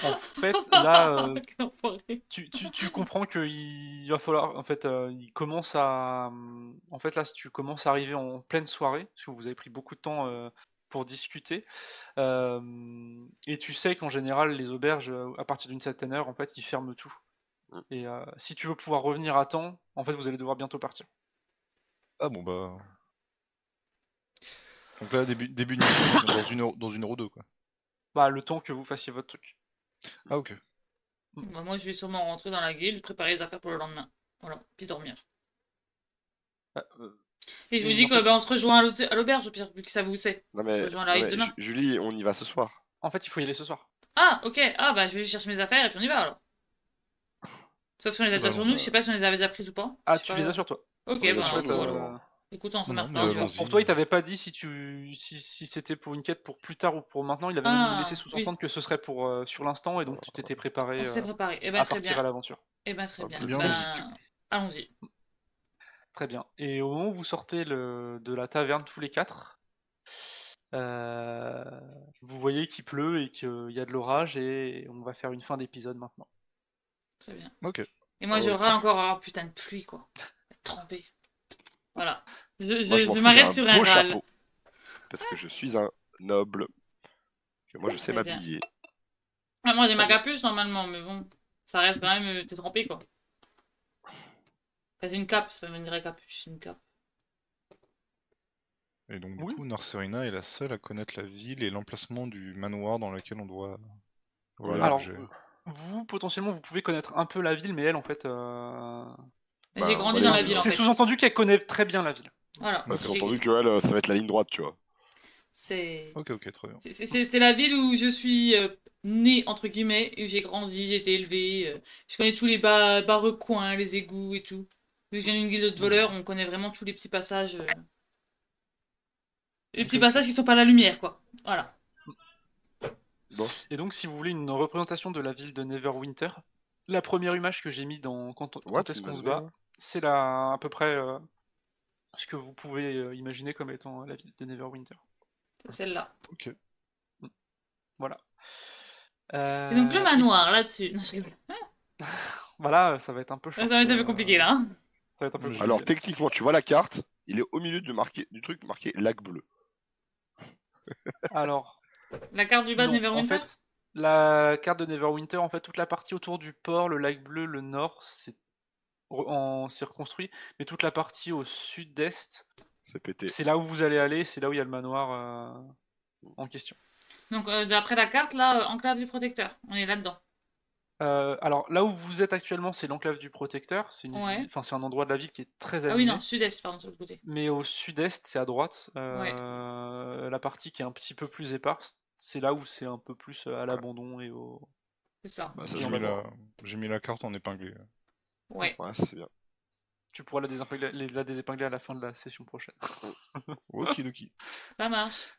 S1: En fait, là,
S2: Quel enfoiré.
S1: tu comprends qu'il va falloir. En fait, il commence à. En fait, là, tu commences à arriver en pleine soirée, parce que vous avez pris beaucoup de temps pour discuter. Et tu sais qu'en général, les auberges, à partir d'une certaine heure, en fait, ils ferment tout.
S4: Mm.
S1: Et si tu veux pouvoir revenir à temps, en fait, vous allez devoir bientôt partir.
S3: Ah bon bah... Donc là, début de mission dans une heure ou deux, quoi.
S1: Bah, le temps que vous fassiez votre truc.
S3: Ah ok.
S2: Bah, moi, je vais sûrement rentrer dans la guilde, préparer les affaires pour le lendemain. Voilà, puis dormir.
S1: Bah,
S2: Et je vous
S1: Et
S2: dis
S1: en
S2: que
S1: fait-
S2: bah, on se rejoint à l'auberge, au pire, vu que ça vous sait.
S4: Non
S2: On se
S4: mais,
S2: rejoint à la guilde demain.
S4: Julie, on y va ce soir.
S1: En fait, il faut y aller ce soir.
S2: Ah, ok. Ah, bah, je vais chercher mes affaires et puis on y va alors. Sauf si on les a déjà
S3: Bah,
S2: sur
S3: bon,
S2: nous, je sais pas si on les avait déjà prises ou pas.
S1: Ah,
S2: Je sais
S1: tu
S2: pas.
S1: les as sur toi.
S2: Ok,
S4: On les a
S2: bah,
S4: sur
S1: En fait,
S4: nous,
S2: voilà.
S4: alors.
S2: Écoute, on se
S3: non,
S2: remet
S3: mais
S2: on y va.
S3: allons-y.
S1: pour toi, il t'avait pas dit si c'était pour une quête pour plus tard ou pour maintenant. Il avait même laissé
S2: Ah, oui.
S1: sous-entendre que ce serait pour sur l'instant et donc tu t'étais préparé
S2: On s'est préparé. Eh ben,
S1: à
S2: très
S1: partir
S2: bien.
S1: à l'aventure.
S2: Eh ben, très bien.
S3: Eh bien,
S2: Ben,
S3: allons-y.
S2: allons-y.
S1: Très bien. Et au moment où vous sortez de la taverne tous les quatre, vous voyez qu'il pleut et qu'il y a de l'orage et on va faire une fin d'épisode maintenant.
S2: Très bien.
S3: Ok.
S2: Et moi,
S4: Oh,
S2: je
S4: le
S2: râle encore. Ah, putain de pluie, quoi. Trempé. Voilà.
S4: Moi, je m'en
S2: Je
S4: fous, j'ai
S2: m'arrête
S4: un
S2: sur un
S4: beau
S2: râle.
S4: chapeau. Parce que je suis un noble. Que moi, je sais
S2: Très bien.
S4: m'habiller.
S2: Ah, moi, j'ai ma
S1: Très bien.
S2: capuche normalement, mais bon, ça reste quand même. T'es trempé quoi. Enfin, c'est une cape, c'est pas une vraie capuche, c'est une cape.
S3: Et donc, du
S1: Oui.
S3: coup, Narserina est la seule à connaître la ville et l'emplacement du manoir dans lequel on doit voler
S4: Voilà.
S1: Alors,
S3: l'objet.
S1: vous, potentiellement, vous pouvez connaître un peu la ville, mais elle, en fait...
S2: J'ai
S4: Bah, on va
S2: grandi
S4: aller
S2: dans
S4: au
S2: la
S4: nord.
S2: ville en
S1: C'est
S2: fait.
S1: sous-entendu qu'elle connaît très bien la ville.
S2: Voilà.
S4: Bah, c'est
S2: j'ai-
S4: entendu que elle, ça va être la ligne droite, tu vois.
S2: C'est.
S3: Ok, ok, très bien.
S2: C'est la ville où je suis née, entre guillemets, où j'ai grandi, j'ai été élevée. Je connais tous les bas-recoins, les égouts et tout. Vu que je viens d'une guilde de voleurs, on connaît vraiment tous les petits passages. Les petits
S1: Ok, ok.
S2: passages qui sont pas à la lumière, quoi. Voilà.
S4: Bon.
S1: Et donc, si vous voulez une représentation de la ville de Neverwinter, la première image que j'ai mis dans
S4: Ouais,
S1: quand
S4: tu
S1: est-ce
S4: me l'as
S1: qu'on se
S4: donné,
S1: bat,
S4: ouais.
S1: c'est à peu près ce que vous pouvez imaginer comme étant la ville de Neverwinter.
S2: C'est celle-là.
S3: Ok.
S1: Voilà.
S2: Et donc le
S1: Euh, et
S2: manoir,
S1: si-
S2: là-dessus. Non, je rigole.
S1: Voilà, ça va être un peu
S2: Ça
S1: short.
S2: va être un peu compliqué, là. Hein.
S1: Ça va être un peu
S3: Je-
S4: Alors,
S1: compliqué.
S4: techniquement, tu vois la carte, il est au milieu du truc marqué lac bleu.
S1: Alors,
S2: La carte du bas de
S1: non, en
S2: Neverwinter?
S1: fait, la carte de Neverwinter, en fait, toute la partie autour du port, le lac bleu, le nord, c'est reconstruit, mais toute la partie au sud-est,
S4: C'est pété.
S1: c'est là où vous allez aller, c'est là où il y a le manoir en question.
S2: Donc d'après la carte, là, enclave du protecteur. On est là-dedans.
S1: Alors là où vous êtes actuellement, c'est l'enclave du Protecteur, c'est une ville,
S2: Ouais.
S1: enfin c'est un endroit de la ville qui est très
S2: Ah oui, non,
S1: animé.
S2: sud-est, pardon, sur le côté.
S1: Mais au sud-est, c'est à droite,
S2: Ouais,
S1: la partie qui est un petit peu plus éparse, c'est là où c'est un peu plus à l'abandon
S2: c'est ça.
S4: Bah, ça
S1: et
S3: J'ai
S1: on
S4: se
S1: va
S3: mis
S4: voit.
S3: j'ai mis la carte en épinglé.
S2: Ouais,
S4: Ouais, c'est bien.
S1: Tu pourras la désépingler à la fin de la session prochaine.
S3: Okidoki.
S2: ça marche.